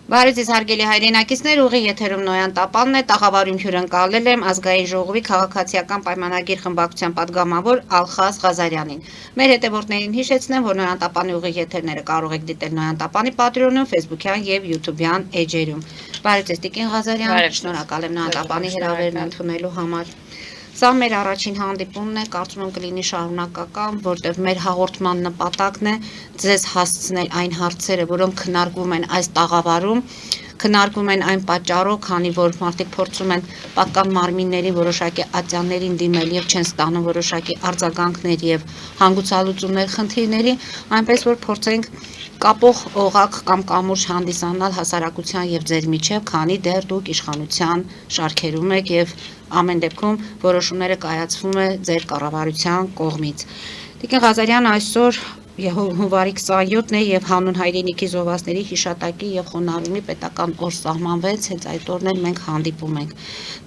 Բարև ձեզ հարգելի հայրենակիցներ, ուղիղ եթերում Նոյան Տապանն է, տաղավարում հյուրընկալել եմ ազգային ժողովի քաղաքացիական պայմանագիր խմբակցության պատգամավոր Ալխազ Ղազարյանին։ Մեր հետևորդներին հիշեցնեմ, որ Նոյան Տապանի ուղիղ եթերները կարող եք դիտել Նոյան Տապանի պատրոնում, Facebook-յան եւ YouTube-յան էջերում։ Բարև ձեզ Տիկին Ղազարյան, շնորհակալ եմ Նոյան Տապանի հրավերն ընդունելու համար։ Սա մեր առաջին հանդիպումն է, կարծում եմ կլինի շարունակական, որտեղ մեր հաղորդման նպատակն է ձեզ հասցնել այն հարցերը, որոնք քննարկվում են այս տաղավարում, քննարկվում են այն պատճառով, քանի որ մարդիկ փորձում են պատկան մարմինների որոշակի ատյաններին դիմել եւ չեն ստանում որոշակի արձագանքներ եւ հանգուցալուծումներ խնդիրների, այնպես որ փորձենք կապող օղակ կամ կամուրջ հանդիսանալ հասարակության եւ ձեր միջև, քանի դեռ դուք իշխանության շարքերում եք եւ ամեն դեպքում որոշումները կայացվում է ձեր կառավարության կողմից։ Տիկին Ղազարյան, այսօր հունվարի 27-ն է եւ հանուն հայրենիքի զոհվածների հիշատակի եւ խոնարհումի պետական օր սահմանվեց, հենց այդ օրն էլ մենք հանդիպում ենք։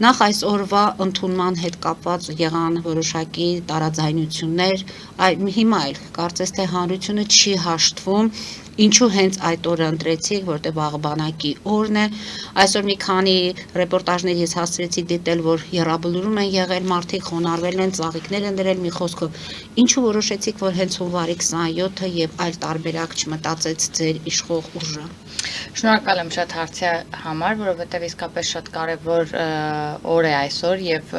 Նախ այս օրվա ընդունման հետ կապված եղան որոշակի տարաձայնություններ, հիմա էլ կարծես թե հանրությունը չի հաշտվում ինչու հենց այդ օրը ընտրեցիք, որտեղ վաղ բանակի օրն է։ Այսօր մի քանի ռեպորտաժներ ես հասցրեցի դիտել, որ եռաբլուրում են եղել մարդիկ, խոնարհվել են, ծաղիկներ են դրել, մի խոսքով։ Ինչու որոշեցիք, որ հենց հունվարի 27-ը եւ այլ տարբերակ չմտածեց ձեր իշխող ուժը։ Շնորհակալ եմ շատ հարցի համար, որովհետև իսկապես շատ կարևոր օր է այսօր եւ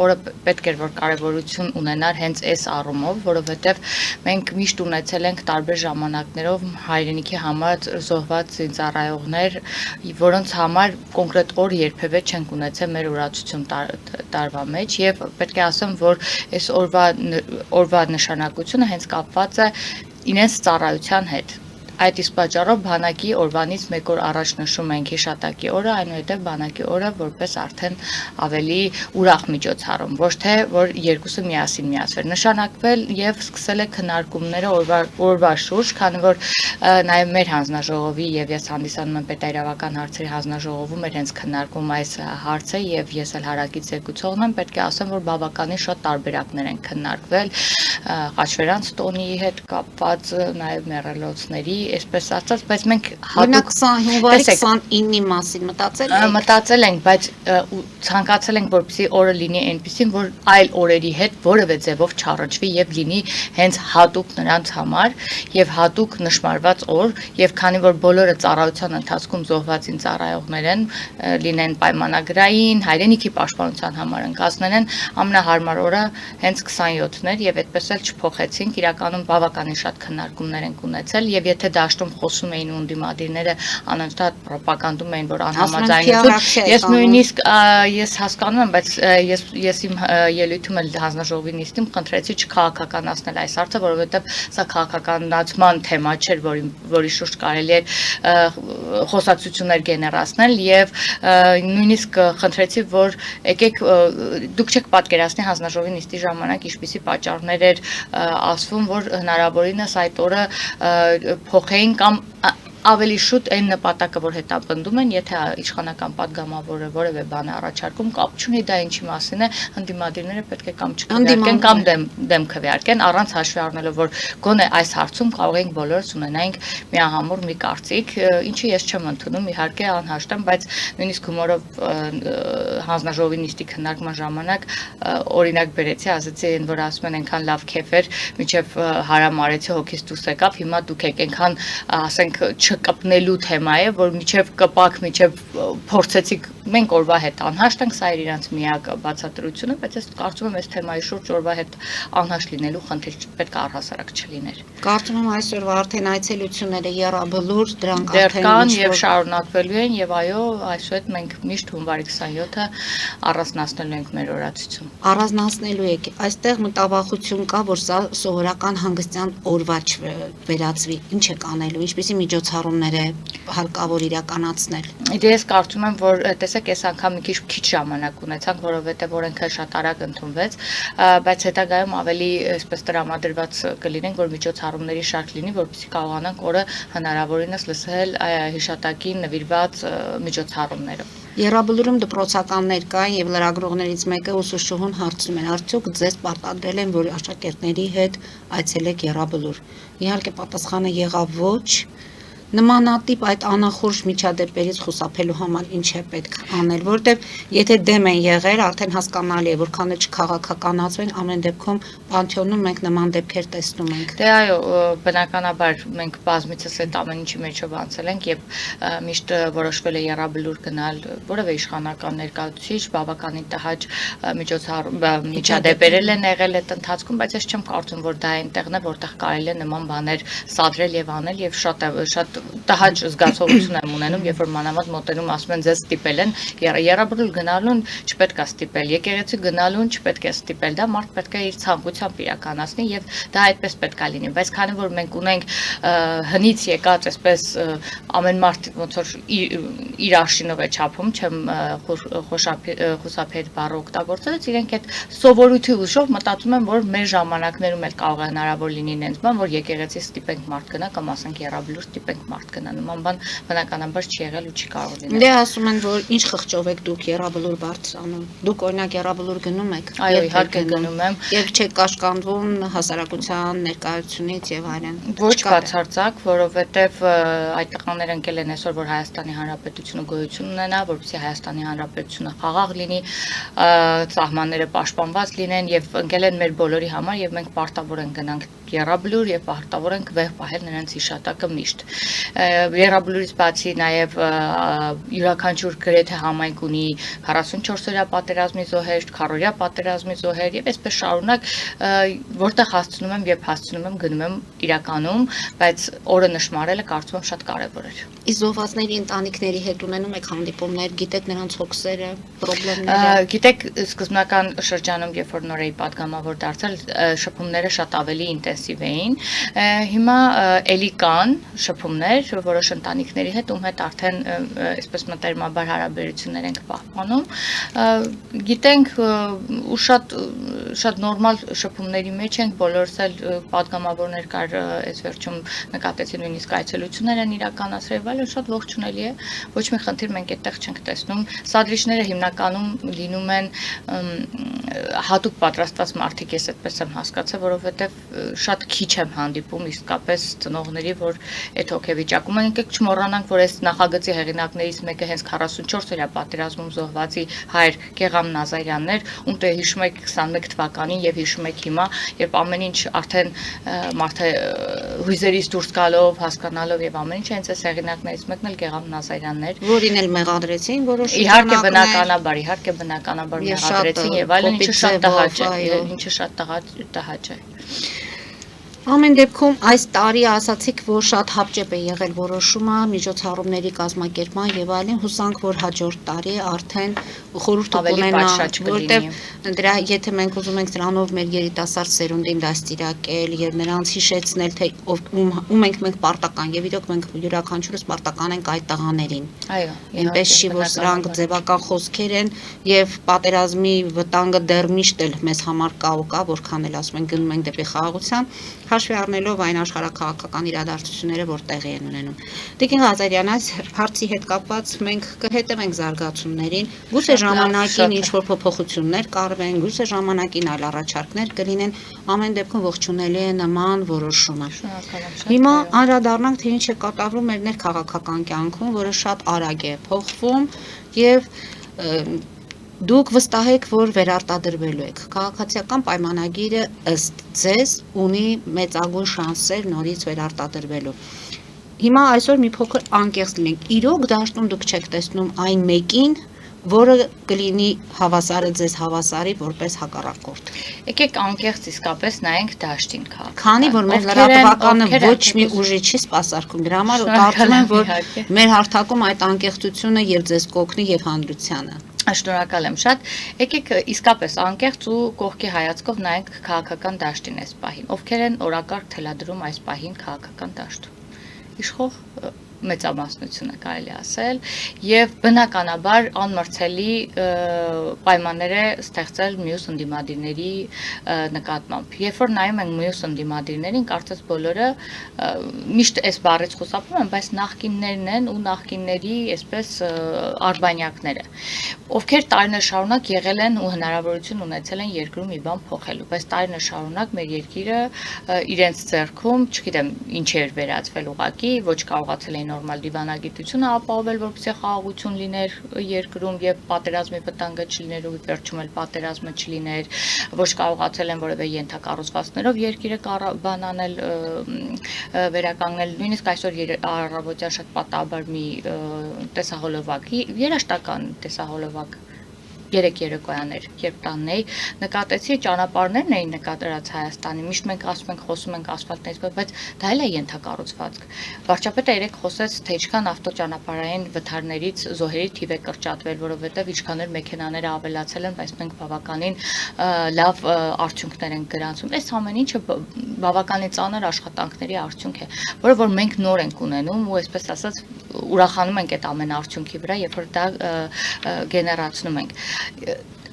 օրը պետք էր որ կարևորություն ունենար հենց այս առումով, որովհետև մենք միշտ ունեցել ենք տարբեր ժամանակներով հայրենիքի համար զոհված զինծառայողներ, որոնց համար կոնկրետ օր երբևէ չենք ունեցել մեր ուրացություն տարվա մեջ եւ պետք է ասեմ, որ այս օրվա նշանակությունը հենց կապված է իրենց ծառայության հետ։ Այդ իսկ պատճառով բանակի օրվանից մեկ օր առաջ նշում ենք հիշատակի օրը, այնուհետև բանակի օրը որպես արդեն ավելի ուրախ միջոցառում, ոչ թե որ երկուսը միասին միացվեր։ Նշանակվել եւ սկսել է քննարկումները օրվա շուրջ, քանի որ նաեւ մեր հանձնաժողովի եւ ես հանդիսանում եմ պետայրավական հարցերի հանձնաժողովում էր հենց քննարկում այս հարցը եւ ես էլ հարակից զեկուցողն եմ, պետք է ասեմ, որ բավականին շատ տարբերակներ են քննարկվել Խաչվերանց տոնի հետ կապված, նաեւ մեռելոցների այսպես ասած, բայց մենք հատուկ հունվարի 29-ի մասին մտածել ենք, բայց ցանկացել ենք, որպեսզի օրը լինի այնպեսին, որ այլ օրերի հետ որևէ ձևով չառնչվի եւ լինի հենց հատուկ նրանց համար եւ հատուկ նշмарված օր եւ քանի որ բոլորը ծառայության ընթացքում զոհվածին ծառայողներ են, լինեն պայմանագրային, հայրենիքի պաշտպանության համար ընկածներ են, ամենահարմար օրը հենց 27-ն էր եւ այդպես էլ չփոխեցինք, իրականում բավականին շատ քննարկումներ ենք ունեցել եւ եթե դաշտում խոսում էին ու դիմադիրները անընդհատ ռոպագանդում էին, որ անհամաձայնություն։ Ես նույնիսկ ես հասկանում եմ, բայց ես իմ ելույթում էլ հանձնաժողովի նիստում խնդրեցի չքաղաքականացնել այս հարցը, որովհետև սա քաղաքականացման թեմա չէր, որի շուրջ կարելի էր խոսակցություններ գեներացնել եւ նույնիսկ խնդրեցի, որ եկեք դուք չեք պատկերացնի հանձնաժողովի նիստի ժամանակ ինչպիսի պատճառներ էր ասվում, որ հնարավորինս այդ օրը փոխեին կամ ավելի շուտ այն նպատակը, որ հետապնդում են, եթե իշխանական պատգամավորը որևէ բան առաջարկում, կապ չունի դա ինչի մասին է, ընդդիմադիրները պետք է կամ չքվեարկեն կամ դեմ քվեարկեն, առանց հաշվի առնելով, որ գոնե այս հարցում կարող ենք բոլորս ունենայինք միահամուռ մի կարծիք, ինչի ես չեմ ընդունում, իհարկե անհաշտ եմ, բայց նույնիսկ հումորով հանձնաժողովի նիստի քննարկման ժամանակ օրինակ բերեցի, ասացի այն, որ ասում են այնքան լավ քեֆ էր, միջև հարամարեցի հոգիս դուրս եկավ, հիմա դուք եք այնքան ասենք կպնելու թեմա է, որ միջև կպակ, միջև փորձեցիք մենք օրվա հետ անհաշտ ենք, սա էր իրանց միակ բացատրությունը, բայց ես կարծում եմ այս թեմայի շուրջ օրվա հետ անհաշտ լինելու խնդիր պետք է առհասարակ չլիներ։ Կարծում եմ այսօրվա արդեն այցելությունները եռաբլուր, դրանք արդեն կան եւ շարունակվելու են եւ այո, այսուհետ մենք միշտ հունվարի 27-ը առանձնացնելու ենք մեր օրացություն։ Առանձնացնելու եք։ Այստեղ մտավախություն կա, որ սա սովորական հանգստյան օրվա վերածվի։ Ինչ է կանելու, ինչպեսի միջոցառումներ է հարկավոր իրականացնել։ Ես կարծում եմ, որ տեսեք, այս անգամ մի քիչ ժամանակ ունեցանք, որովհետեւ օրենքը շատ արագ ընդունվեց, բայց հետագայում ավելի այսպես տրամադրված կլինենք, որ միջոցառումների շարք լինի, որպեսզի կարողանանք օրը հնարավորինս լսել հիշատակին նվիրված միջոցառումները։ Եռաբլուրում դպրոցականներ կային եւ լրագրողներից մեկը ուսուցչուհուն հարցնում էր, արդյոք ձեզ պարտադրել են, որ աշակերտների հետ այցելեք եռաբլուր։ Իհարկե պատասխանը եղավ ոչ։ նմանատիպ այդ անախորժ միջադեպերից խուսափելու համար ինչ է պետք անել, որտեղ եթե դեմ են եղել, արդեն հասկանալի է, որքան էլ չքաղաքականացվեն, ամեն դեպքում պանթեոնում մենք նման դեպքեր տեսնում ենք։ Դե այո, բնականաբար մենք բազմիցս այդ ամեն ինչի մեջով անցել ենք եւ միշտ որոշվել է եռաբլուր գնալ որևէ իշխանական ներկայացուցիչ, բավականին տհաճ միջադեպերել են եղել այդ ընթացքում, բայց ես չեմ կարծում, որ դա այնտեղն է, որտեղ կարելի է նման բաներ սադրել եւ անել եւ շատ տհաճ զգացողություն եմ ունենում, երբ որ մանավանդ մոտենում ասում են ձեզ ստիպել են, եռաբլուր գնալուն չպետք է ստիպել, եկեղեցի գնալուն չպետք է ստիպել, դա մարդ պետք է իր ցանկությամբ իրականացնի եւ դա այդպես պետք է լինի, բայց քանի որ մենք ունենք հնից եկած այսպես ամեն մարդ ոնց որ իր արշինով է չափում, չեմ խուսափել բառը օգտագործելուց, իրենք այդ սովորույթի ուժով մտածում են, որ մեր ժամանակներում էլ կարող է հնարավոր լինի նենց բան, որ եկեղեցի ստիպենք մարդ գնա կամ ասենք եռաբլուր ստիպենք մարդ գնա, նման բան բնականաբար չի եղել ու չի կարող լինել։ Դե ասում են, որ ինչ խղճով եք դուք եռաբլուր բարձրանում։ Դուք օրինակ եռաբլուր գնում եք։ Այո, իհարկե գնում եմ։ Եվ չեք կաշկանդվում հասարակության ներկայությունից եւ այլն։ Ոչ բացարձակ, որովհետեւ այդ տղաները ընկել են այսօր, որ Հայաստանի Հանրապետությունը գոյություն ունենա, որպեսզի Հայաստանի Հանրապետությունը խաղաղ լինի, սահմանները պաշտպանված լինեն եւ ընկել են մեր բոլորի համար եւ մենք պարտավոր ենք գնանք եռաբլուր եւ պարտավոր ենք վեհ պահել նրանց հիշատակը միշտ։ Եռաբլուրից բացի նաեւ յուրաքանչյուր գրեթե համայնք ունի 44-օրյա պատերազմի զոհեր, 4-օրյա պատերազմի զոհեր եւ այսպես շարունակ, որտեղ հասցնում եմ եւ հասցնում եմ գնում եմ իրականում, բայց օրը նշмарելը կարծում եմ շատ կարեւոր է։ Իսկ զոհվածների ընտանիքների հետ ունենում եք հանդիպումներ, գիտեք նրանց հոգսերը, խնդիրները։ Գիտեք, սկզբնական շրջանում, երբ որ նոր էի պատգամավոր դարձել, շփումները շատ ավելի ինտենսիվ էին։ Հիմա էլի կան շփումներ որոշ ընտանիքների հետ, ում հետ արդեն այսպես մտերմաբար հարաբերություններ ենք պահպանում։ Գիտենք ու շատ նորմալ շփումների մեջ ենք, բոլորս էլ պատգամավորներ կար այս վերջում նկատեցի նույնիսկ այցելություններ են իրականացրել, այլն շատ ողջունելի է, ոչ մի խնդիր մենք այդտեղ չենք տեսնում։ Սադրիչները հիմնականում լինում են հատուկ պատրաստված մարդիկ, ես այդպես եմ հասկացել, որովհետև շատ քիչ եմ հանդիպում իսկապես ծնողների, որ այդ հոգեվիճակում են, եկեք չմոռանանք, որ այս նախագծի հեղինակներից մեկը հենց 44-օրյա պատերազմում զոհվածի հայր Գեգամ Նազարյանն էր, ում դե հիշում եք 21 թվականին եւ հիշում եք հիմա, երբ ամեն ինչ արդեն մարդը հույզերից դուրս գալով, հասկանալով եւ ամեն ինչ հենց այս հեղինակներից մեկն էլ Գեգամ Նազարյանն էր, որին էլ մեղադրեցին որոշ իհարկե բնականաբար մեղադրեցին եւ այլն, ինչը շատ տհաճ է։ Ամեն դեպքում այս տարի ասացիք, որ շատ հապճեպ է եղել որոշումը միջոցառումների կազմակերպման եւ այլն, հուսանք, որ հաջորդ տարի արդեն խորհուրդ կունենա, որտեղ դրա եթե մենք ուզում ենք դրանով մեր երիտասարդ սերունդին դաստիարակել եւ նրանց հիշեցնել, թե ում ենք պարտական եւ իրոք մենք յուրաքանչյուրս պարտական ենք այդ տղաներին։ Այո, այնպես չի, որ սրանք ձևական խոսքեր են եւ պատերազմի վտանգը դեռ միշտ էլ մեզ համար կա ու կա, որքան էլ ասում են գնում ենք դեպի խաղաղության, հաշվի առնելով այն աշխարհաքաղաքական իրադարձությունները, որ տեղի են ունենում։ Տիկին Ղազարյան, այս հարցի հետ կապված մենք կհետևենք զարգացումներին, գուցե ժամանակին ինչ-որ փոփոխություններ կարվեն, գուցե ժամանակին այլ առաջարկներ կլինեն, ամեն դեպքում ողջունելի է նման որոշումը։ Հիմա անդրադառնանք, թե ինչ է կատարվում մեր ներքաղաքական կյանքում, որը շատ արագ է փոխվում եւ դուք վստահ եք, որ վերարտադրվելու եք։ Քաղաքացիական պայմանագիրը ըստ ձեզ ունի մեծագույն շանսեր նորից վերարտադրվելու։ Հիմա այսօր մի փոքր անկեղծ լինենք։ Իրոք դաշտում դուք չեք տեսնում այն մեկին, որը կլինի հավասարը ձեզ հավասարի որպես հակառակորդ։ Եկեք անկեղծ իսկապես նայենք դաշտին քաղաք։ Քանի որ մեր լրատվականը ոչ մի ուժի չի սպասարկում, դրա համար կարծում եմ, որ մեր հարթակում այդ անկեղծությունը եւ ձեզ կօգնի եւ հանրությանը։ Շնորհակալ եմ շատ։ Եկեք իսկապես անկեղծ ու կողքի հայացքով նայենք քաղաքական դաշտին այս պահին։ Ովքեր են օրակարգ թելադրում այս պահին քաղաքական դաշտում։ Իշխող մեծամասնությունը կարելի ասել եւ բնականաբար անմրցելի պայմաններ է ստեղծել մյուս ընդդիմադիրների նկատմամբ։ Երբ որ նայում ենք մյուս ընդդիմադիրներին, կարծես բոլորը միշտ այս բառից խուսափում են, բայց նախկիններն են ու նախկինների այսպես արբանյակները, ովքեր տարիներ շարունակ եղել են ու հնարավորություն ունեցել են երկրում մի բան փոխելու, բայց տարիներ շարունակ մեր երկիրը իրենց ձեռքում, չգիտեմ, ինչ էր վերածվել ուղակի, ոչ կարողացել են նորմալ դիվանագիտությունը ապահովել, որպեսզի խաղաղություն լիներ երկրում եւ պատերազմի վտանգը չլիներ ու վերջում էլ պատերազմը չլիներ, ոչ կարողացել են որևէ ենթակառուցվածքներով երկիրը բանանել, վերականգնել, նույնիսկ այսօր առավոտյան շատ պատահաբար մի տեսահոլովակ, երաշտական տեսահոլովակ 3 երեկոյաներ, երբ տանն էի, նկատեցի ճանապարհներն էին նկատած Հայաստանի, միշտ մենք ասում ենք, խոսում ենք ասֆալտներից, բայց դա էլ է ենթակառուցվածք։ Վարչապետը երեք խոսեց, թե ինչքան ավտոճանապարհային վթարներից զոհերի թիվ է կրճատվել, որովհետև ինչքան էլ մեքենաները ավելացել են, բայց մենք բավականին լավ արդյունքներ ենք գրանցում։ Այս ամեն ինչը բավականին ծանր աշխատանքների արդյունք է, որը որ մենք նոր ենք ունենում ու այսպես ասած ուրախանում ենք այդ ամեն արդյունքի վրա, երբ որ դա գեներացնում ենք։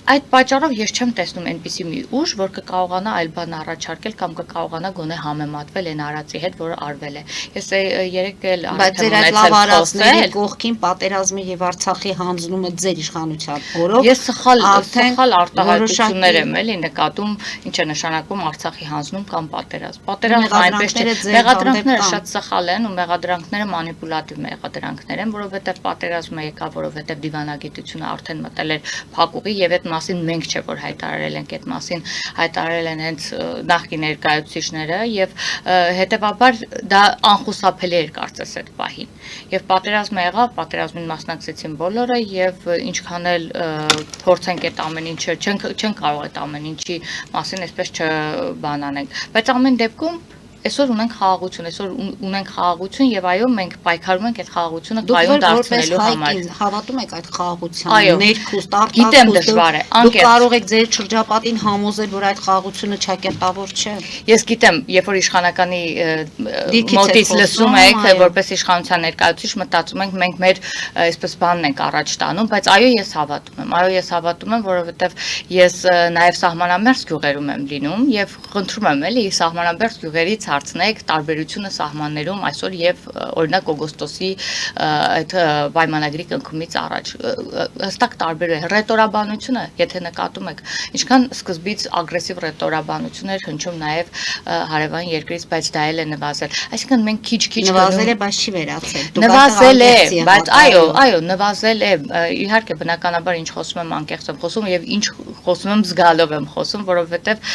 Այդ պատճառով ես չեմ տեսնում այնպիսի մի ուժ, որ կկարողանա այլ բան առաջարկել կամ կկարողանա գոնե համեմատվել այն արածի հետ, որը արվել է։ Ես երեք էլ բայց ձեր այդ լավ արածների կողքին պատերազմի եւ Արցախի հանձնումը ձեր իշխանության օրոք ես սխալ արտահայտություններ եմ էլի նկատում, ինչ է նշանակում Արցախի հանձնում կամ պատերազմ։ Պատերազմը այնպես չէ, մեղադրանքները շատ սխալ են ու մեղադրանքները մանիպուլատիվ մեղադրանքներ են, որովհետեւ պատերազմը եկավ, որովհետեւ դիվանագիտությունը արդեն մտել էր փակուղի եւ այդ մասին մենք չէ որ հայտարարել ենք, այդ մասին հայտարարել են հենց նախկին ներկայացուցիչները եւ հետեւաբար դա անխուսափելի էր կարծես այդ պահին։ Եվ պատերազմը եղավ, պատերազմին մասնակցեցին բոլորը եւ ինչքան էլ փորձենք այդ ամեն ինչը չեն կարող այդ ամեն ինչի մասին այսպես չբանանենք, բայց ամեն դեպքում այսօր ունենք խաղաղություն, այսօր ունենք խաղաղություն եւ այո մենք պայքարում ենք այդ խաղաղությունը կայուն դարձնելու համար։ Դուք հավատում եք այդ խաղաղությանը, ներքուստ, արտաքուստ։ Գիտեմ դժվար է, Դուք կարող եք ձեր շրջապատին համոզել, որ այդ խաղաղությունը չակերտավոր չէ։ Ես գիտեմ, երբ որ իշխանականի մոտից լսում եք, որպես իշխանության ներկայացուցիչ մտածում ենք մենք մեր այսպես բանն ենք առաջ տանում, բայց այո ես հավատում եմ, որովհետեւ ես նաեւ սահմանամերձ գյուղերում եմ լինում եւ խնդրում եմ էլի սահմանամերձ գյուղերից հարցնեք տարբերությունը սահմաններում այսօր եւ օրինակ օգոստոսի այդ պայմանագրի կնքումից առաջ հստակ տարբեր է ռետորաբանությունը, եթե նկատում եք, ինչքան սկզբից ագրեսիվ ռետորաբանություն էր հնչում նաեւ հարևան երկրից, բայց դա էլ է նվազել։ Այսինքն մենք քիչ-քիչ նվազել է, բայց չի վերացել։ Նվազել է, բայց այո, նվազել է։ Իհարկե բնականաբար ինչ խոսում եմ անկեղծ եմ խոսում եւ ինչ խոսում եմ զգալով եմ խոսում, որովհետեւ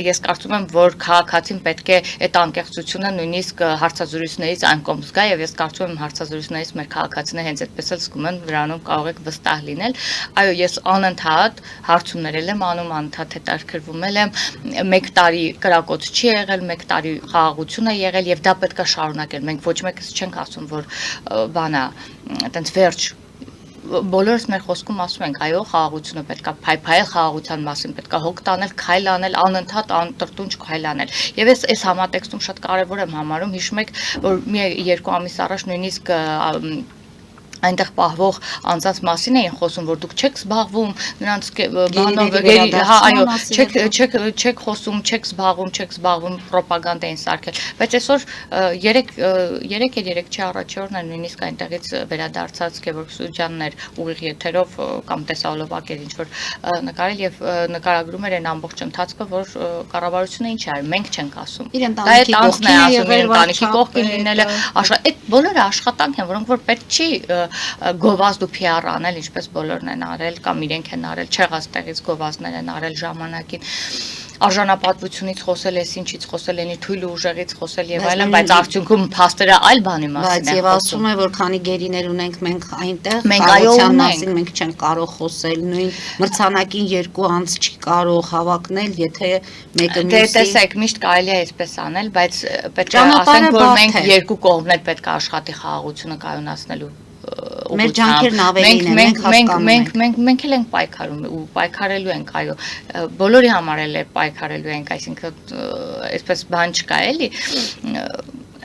ես կարծում եմ, որ քաղաքացին պետք է այդ անկեղծությունը նույնիսկ հարցազրույցներից այն կողմ զգա եւ ես կարծում եմ հարցազրույցներից մեր քաղաքացիները հենց այդպես էլ զգում են, դրանում կարող եք վստահ լինել։ Այո, ես անընդհատ հարցումներել եմ անում, անընդհատ հետաքրքրվում եմ, 1 տարի կրակոց չի եղել, 1 տարի խաղաղություն է եղել եւ դա պետք է շարունակել։ Մենք ոչ մեկս չենք ասում, որ բանա, այտենց վերջ բոլորս մեր խոսքում ասում ենք, այո, խաղաղությունը պետքա փայփայել, խաղաղության մասին պետքա հոգ տանել, քայլ անել, անընդհատ անտրտունջ քայլ անել։ Եվ այս համատեքստում շատ կարևոր եմ համարում, հիշում եք, որ մի 2 ամիս առաջ նույնիսկ այնտեղ պահվող անձանց մասին էին խոսում, որ դուք չեք զբաղվում նրանց բանով, այո, չեք խոսում, չեք զբաղվում ռոպագանդային սարքել, բայց այսօր 3 չի առաջի օրն է նույնիսկ այնտեղից վերադարձած Գևորգ Սուջյաններ ուղիղ եթերով կամ տեսահոլովակեր ինչ որ նկարել եւ նկարագրում էր այն ամբողջ ընթացքը, որ կառավարությունը ինչ է արել, մենք չենք ասում։ Դա այդ անձն է ասում, ընտանիքի կողքին լինելը, այդ բոլորը աշխատանք են, որոնք որ պետք չի գովազդ ու PR անել, ինչպես բոլորն են արել կամ իրենք են արել, չեղած տեղից գովազդներ են արել ժամանակին, արժանապատվությունից խոսել, ինչից խոսել, էնի թույլ ուժեղից խոսել եւ այլն, բայց արդյունքում փաստերը այլ բանի մասին են։ Բայց եւ ասում է, որ քանի գերիներ ունենք մենք այնտեղ, մենք այո մասին մենք չենք կարող խոսել, նույն մրցանակին 2 անձ չի կարող հավակնել, եթե մեկը մյուսի։ Տեսեք, միշտ կարելի է այսպես անել, բայց պետք է ասենք, որ մենք 2 կողմն էլ պետք է աշխատի խաղաղությունը կայունացնելու մեր ջանքերն ավելին են, մենք հասկանում ենք։ Մենք էլ ենք պայքարում ու պայքարելու ենք, այո, բոլորի համար էլ պայքարելու ենք, այսինքն այսպես բան չկա էլի,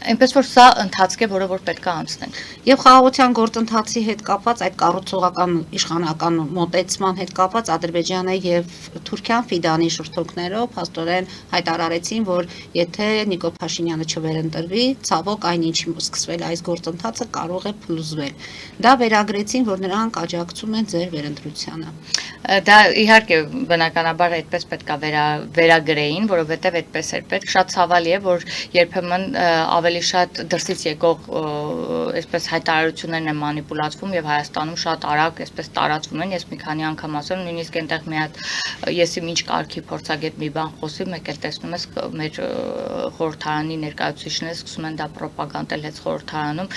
այնպես որ սա ընթացք է, որը որ պետք է անցնենք։ Եվ խաղաղության գործընթացի հետ կապված այդ կառուցողական իշխանական մոտեցման հետ կապված Ադրբեջանը եւ Թուրքիան Ֆիդանի շուրթերով փաստորեն հայտարարեցին, որ եթե Նիկոլ Փաշինյանը չվերընտրվի, ցավոք այնինչ սկսվել այս գործընթացը կարող է փլուզվել։ Դա վերագրեցին, որ նրանք աջակցում են ձեր վերընտրությանը։ Դա իհարկե բնականաբար այդպես պետք է վերագրեին, որովհետև այդպես էր պետք։ Շատ ցավալի է, որ երբեմն ավելի ավելի շատ դրսից եկող այսպես հայտարարություններն են մանիպուլացվում եւ Հայաստանում շատ արագ այսպես տարածվում են։ Ես մի քանի անգամ ասել, նույնիսկ այնտեղ մի հատ եսի ինչ կարգի փորձագետ մի բան խոսի, մեկ էլ տեսնում ես մեր խորհրդարանի ներկայացուցիչները սկսում են դա ռոպագանդել հետ խորհրդարանում։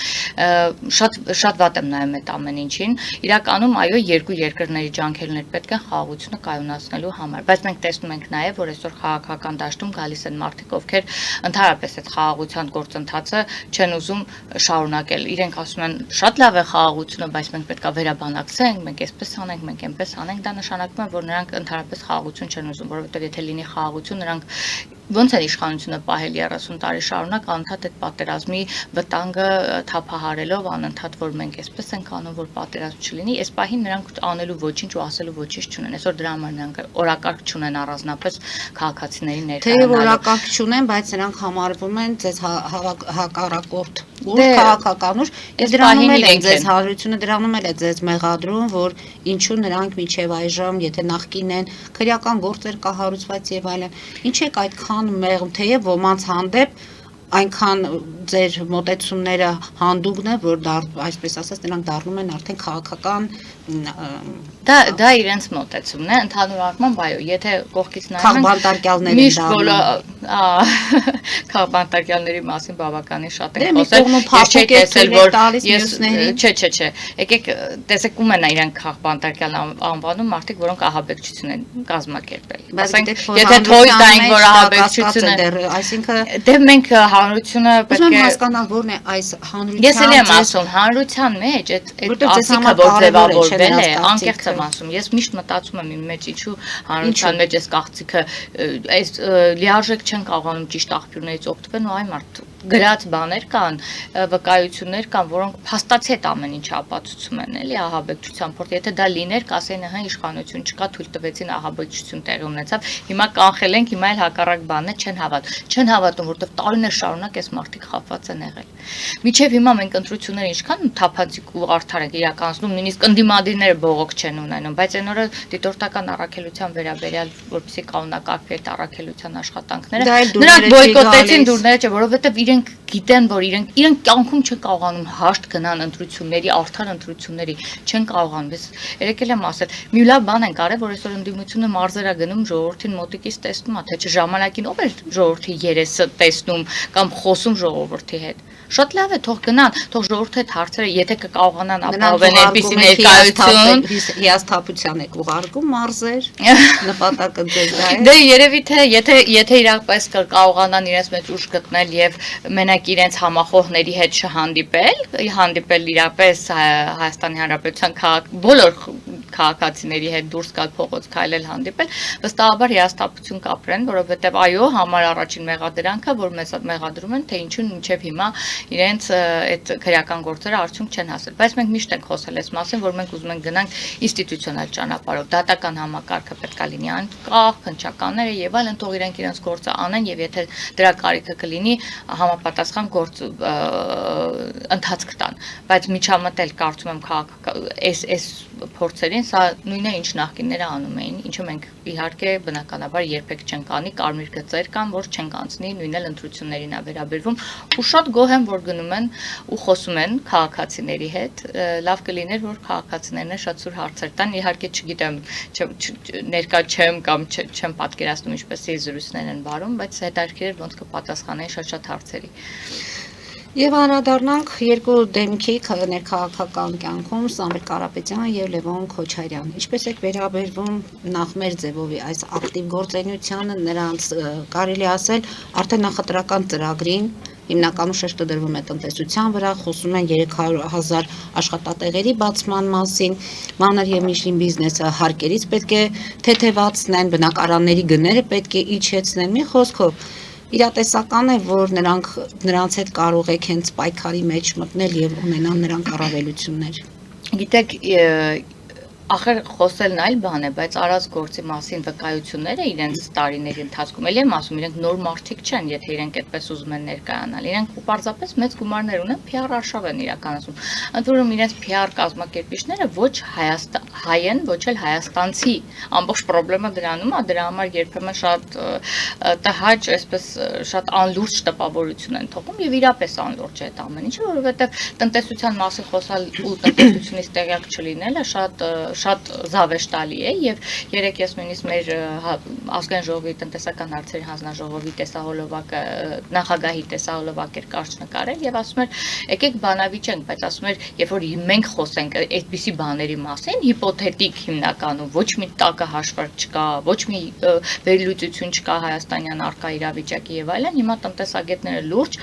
Շատ վատ եմ նայում այդ ամեն ինչին։ Իրականում այո, երկու երկրների ջանքերներ պետք է խաղաղությունը կայունացնելու համար, բայց մենք տեսնում ենք նաեւ, որ այսօր քաղաքական դաշտում գալիս են մարդիկ, ովքեր ընդհանրապես այդ խաղաղության գործընթացը չեն ուզում շարունակել։ Իրենք ասում են շատ լավ է խաղաղությունը, բայց մենք պետք է վերաբանակցենք, մենք այսպես անենք, մենք այնպես անենք, դա նշանակում է, որ նրանք ընդհանրապես խաղաղություն չեն ուզում, որովհետև եթե լինի խաղաղություն, նրանք ոնց են իշխանությունը պահել 30 տարի շարունակ անընդհատ այդ պատերազմի վտանգը թափահարելով, անընդհատ որ մենք այսպես ենք անում, որ պատերազմ չլինի, այս պահին նրանք անելու ոչինչ ու ասելու ոչինչ չունեն։ Այսօր դրա համար նրանք օրակարգ չունեն առանձնապես քաղաքացիների ներկայանալու։ Թե օրակարգ չունեն, բայց նրանք համարվում են ձեզ հակառակորդ ուր քաղաքականուր, դրանում էլ է ձեզ հանրությունը դրանում էլ է ձեզ մեղադրում, որ ինչու նրանք մինչև այժմ, եթե նախկին են քրեական գործեր կահարուցված եւ այլն, ինչ եք այդքան մեղմ, թեև ոմանց հանդեպ այնքան ձեր մոտեցումները հանդուգն է, որ այսպես ասած նրանք դառնում են արդեն քաղաքական դա իրենց մոտեցումն է, ընդհանուր առմամբ այո, եթե կողքից նայում քաղբանտարկյալներ են քաղբանտարկյալների մասին բավականին շատ են խոսել, ես չէի տեսել, որ չէ, եկեք տեսեք ում են իրենք քաղբանտարկյալ անվանում մարդիկ, որոնք ահաբեկչություն են կազմակերպել։ Ասենք, եթե թույլ տային, որ ահաբեկչություն է, այսինքն դե մենք հանրությունը պետք է հասկանալ որն է այս հանրության Ես էլ եմ ասում, հանրության մեջ այդ ասիկը որ ձևավորվել է, անկեղծ եմ ասում, ես միշտ մտածում եմ իմ մեջ ինչու հանրության մեջ այս կաղծիքը այս լիարժեք չեն կարողանում ճիշտ աղբյուրներից օգտվել ու այ մարդ գրած բաներ կան, վկայություններ կան, որոնք փաստացի ամեն ինչ ապացուցում են, էլի ահաբեկչության փորձ, եթե դա լիներ, կասեին, հա իշխանություն չկա, թույլ տվեցին ահաբեկչություն տեղի ունեցավ, հիմա կանխել ենք, հիմա էլ հակառակ բանն է, չեն հավատում, որովհետև տարիներ շարունակ այս մարդիկ խապված են եղել։ Մինչև հիմա մենք ընտրությունները ինչքան թափանցիկ ու արդար ենք իրականացնում, նույնիսկ ընդդիմադիրները բողոք չեն ունենում, բայց այն օրը դիտորդական առաքելության վերաբերյալ, որպեսզի կանոնակարգվի այդ առաքելության աշխատանքները, նրանք բոյկոտեցին դուրները, չէ, որովհետև իրենք գիտեն, որ իրենք կյանքում չեն կարողանում հաշտ գնան ընտրությունների, արդար ընտրությունների, չեն կարողանում։ Ես երեկ եմ ասել, մի լավ բան են կարել, որ այսօր ընդդիմությունը մարզերա գնում ժողովրդին մոտիկից տեսնում է, թե ժամանակին ով է ժողովրդի երեսը տեսնում կամ խոսում ժողովրդի հետ։ Շատ լավ է, թող գնան, թող ժողովրդի հետ հարցերը, եթե կկարողանան ապահովել այդպիսի ներկայություն, հիասթափության եք ուղարկում մարզեր, նպատակը ձեզ դա է։ Դե երևի թե եթե իրապես կարողանան իրենց մեջ ուժ գտնել եւ մենակ իրենց համախոհների հետ հանդիպել իրապես Հայաստանի Հանրապետության բոլոր քաղաքացիների հետ դուրս գալ փողոց քայլել հանդիպել, վստահաբար հիասթափություն կապրեն, որովհետեւ այո, համար առաջին մեղադրանքը, որ մեզ մեղադրում են, թե ինչու մինչեւ հիմա իրենց այդ քրեական գործերը արդյունք չեն հասել, բայց մենք միշտ ենք խոսել այս մասին, որ մենք ուզում ենք գնանք ինստիտուցիոնալ ճանապարհով, դատական համակարգը պետք է լինի անկախ, քննչականները եւ այլն, թող իրենք իրենց գործը անեն եւ եթե դրա կարիքը կլինի, համապատասխան գործ ընթացք տան, բայց միջամտել կարծում եմ այս փորձերին սա նույնն է ինչ նախկինները անում էին, ինչը մենք իհարկե բնականաբար երբեք չենք անի, կարմիր գծեր կան, որ չենք անցնի, նույնն էլ ընտրություններին է վերաբերվում, ու շատ գոհ եմ, որ գնում են ու խոսում են քաղաքացիների հետ, լավ կլիներ, որ քաղաքացիներն շատ սուր հարցեր տան, իհարկե չգիտեմ, ներկա չեմ կամ չեմ պատկերացնում ինչպես զրույցներ են վարում, բայց հետաքրքիր է ոնց կպատասխանեն շատ հարցերի։ Եվ անդրադառնանք երկու դեմքի ներքաղաքական կյանքում Սամվել Կարապետյան եւ Լևոն Քոչարյան։ Ինչպես եք վերաբերվում նախ մեր ձևովի այս ակտիվ գործունեությանը, նրանց կարելի ասել արդեն նախընտրական ծրագրին, հիմնականում շեշտը դրվում է տնտեսության վրա, խոսում են 300,000 աշխատատեղերի բացման մասին, մանր եւ միջին բիզնեսը հարկերից պետք է թեթևացնեն, բնակարանների գները պետք է իջեցնեն, մի խոսքով իրատեսական է, որ նրանց հետ կարող եք հենց պայքարի մեջ մտնել եւ ունենալ նրանք առավելություններ։ Գիտեք, ախր խոսելն այլ բան է, բայց արած գործի մասին վկայությունները իրենց տարիների ընթացքում էլ եմ ասում, իրենք նոր մարդիկ չեն, եթե իրենք այդպես ուզում են ներկայանալ, իրենք պարզապես մեծ գումարներ ունեն, PR արշավ են իրականացում։ Ընդ որում իրենց PR կազմակերպիչները ոչ հայ են, ոչ էլ հայաստանցի, ամբողջ խնդրեմը դրանում է, դրա համար երբեմն շատ տհաճ, այսպես շատ անլուրջ տպավորություն են թողում եւ իրապես անլուրջ է այդ ամեն ինչը, որովհետեւ տնտեսության մասին խոսալ ու տնտեսությունից տեղյակ չլինելը շատ զավեշտալի է եւ երեք ես նույնիսկ մեր ազգային ժողովի տնտեսական հարցերի հանձնաժողովի տեսահոլովակը նախագահի տեսահոլովակ էր կարճ նկարել եւ ասում էր եկեք բանավիճենք, բայց ասում էր երբ որ մենք խոսենք այդպիսի բաների մասին հիպոթետիկ հիմնականում ոչ մի տակը հաշվարկ չկա, ոչ մի վերլուծություն չկա հայաստանյան արկա իրավիճակի եւ այլն, հիմա տնտեսագետները լուրջ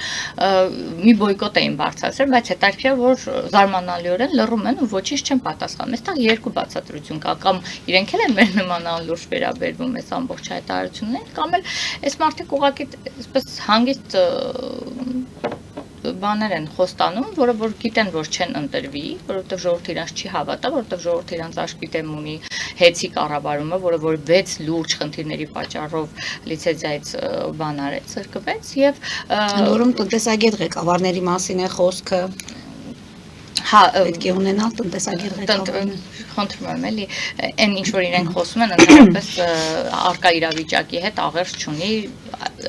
մի բոյկոտ էին բարձրացրել, բայց հետաքրքիր է որ զարմանալիորեն լռում են ու ոչինչ չեն պատասխանում։ Այստեղ երկու բացատրություն կա, կամ իրենք էլ են մեր նման անլուրջ վերաբերվում այս ամբողջ հայտարարություններին, կամ էլ այս մարդիկ ուղղակի այսպես հանգիստ բաներ են խոստանում, որը որ գիտեն, որ չեն ընտրվի, որովհետև ժողովուրդը իրանց չի հավատա, որովհետև ժողովուրդը իրանց աշկիտեմ ունի հեցի կառավարումը, որը որ 6 լուրջ խնդիրների պատճառով լիցենզիայից բան արեց, զրկվեց եւ որում տնտեսագետ ղեկավարների մասին է խոսքը։ Հա, պետք է ունենալ տնտեսագետ ղեկավարներ։ Խնդրում եմ էլի, այն ինչ որ իրենք խոսում են, ընդհանրապես արկա իրավիճակի հետ աղերս չունի,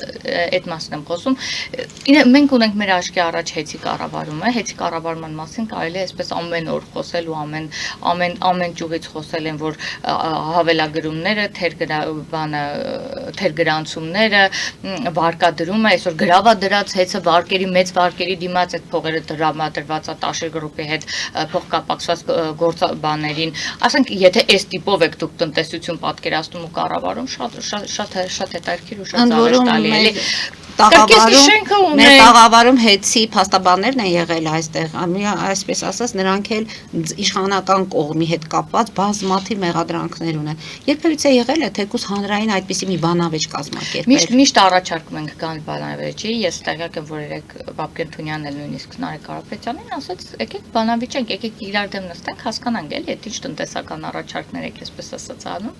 այդ մասին եմ խոսում։ Մենք ունենք մեր աչքի առաջ հեցի կառավարումը, հեցի կառավարման մասին կարելի է այսպես ամեն օր խոսել ու ամեն ճյուղից խոսել են, որ հավելագրումները, թերգրանցումները, վարկադրումը, այսօր գրավա դրած հեցը մեծ վարկերի դիմաց այդ փողերը դրամատրված է Տաշիր գրուպի հետ փոխկապակցված բաներին, ասենք եթե այս տիպով եք դուք տնտեսություն պատկերացնում ու կառավարում, շատ հետաքրքիր ու շատ զավեշտալի է։ Մեր տաղավարում հետցի փաստաբաններն են եղել այստեղ, այսպես ասած, նրանք էլ իշխանական կողմի հետ կապված բազմաթիվ մեղադրանքներ ունեն։ Երբևիցե եղել է թեկուզ հանրային այդպիսի մի բանավեճ կազմակերպել։ Միշտ առաջարկում ենք գալ բանավեճի, ես տեղյակ եմ, որ երեք Բաբկեն Թունյանն էլ նույնիսկ Նարեկ Կարապետյանին ասաց, եկեք բանավիճենք, եկեք իրար դեմ նստենք, հասկանանք էլի, այդ ինչ տնտեսական առաջարկներ եք, այսպես ասած անում,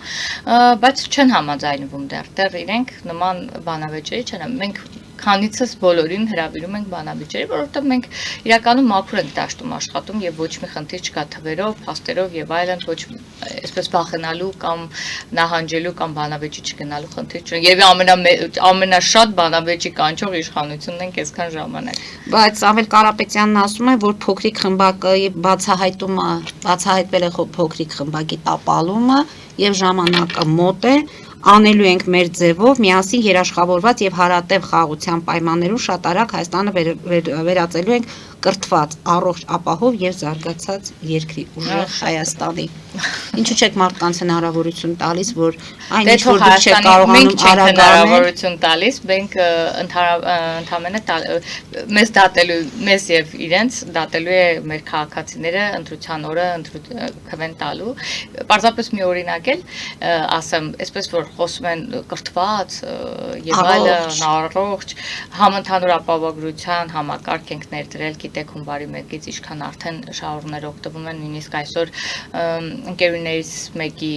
բայց չեն համաձայնվում դեռ իրենք նման բանավեճերի չեն, մենք քանիցս բոլորին հրավիրում ենք բանավիճերի, որովհետև մենք իրականում մաքուր ենք դաշտում աշխատում եւ ոչ մի խնդիր չկա թվերով, փաստերով եւ այլն, ոչ այսպես վախենալու կամ նահանջելու կամ բանավեճի չգնալու խնդիր չունենք։ Եվ ամենաշատ բանավեճի կանչող իշխանությունն ենք այսքան ժամանակ։ Բայց Ավել Կարապետյանն ասում է, որ փոքրիկ խմբակի բացահայտվել է փոքրիկ խմբակի տապալումը եւ ժամանակը մոտ է, անելու ենք մեր ձևով միասին երաշխավորված եւ հարատև խաղաղության պայմաններում շատ արագ Հայաստանը վերածելու ենք կրթված, առողջ, ապահով եւ զարգացած երկրի, ուժեղ Հայաստանի։ Ինչու՞ չեք մարդկանց հնարավորություն տալիս, որ այն ինչ որ դուք չեք կարողանում արագ հնարավորություն տալիս, մենք ընդհանրապես մեզ դատելու, մեզ եւ իրենց դատելու է մեր քաղաքացիները ընտրության օրը քվեն տալու։ Պարզապես մի օրինակ էլ ասեմ, այսպես որ խոսում են կրթված եւ այլն, առողջ, համընդհանուր ապահովագրության համակարգ ենք ներդրել, գիտեք հունվարի 1-ից ինչքան արդեն շահառուներ օգտվում են, նույնիսկ այսօր ընկերուներից մեկի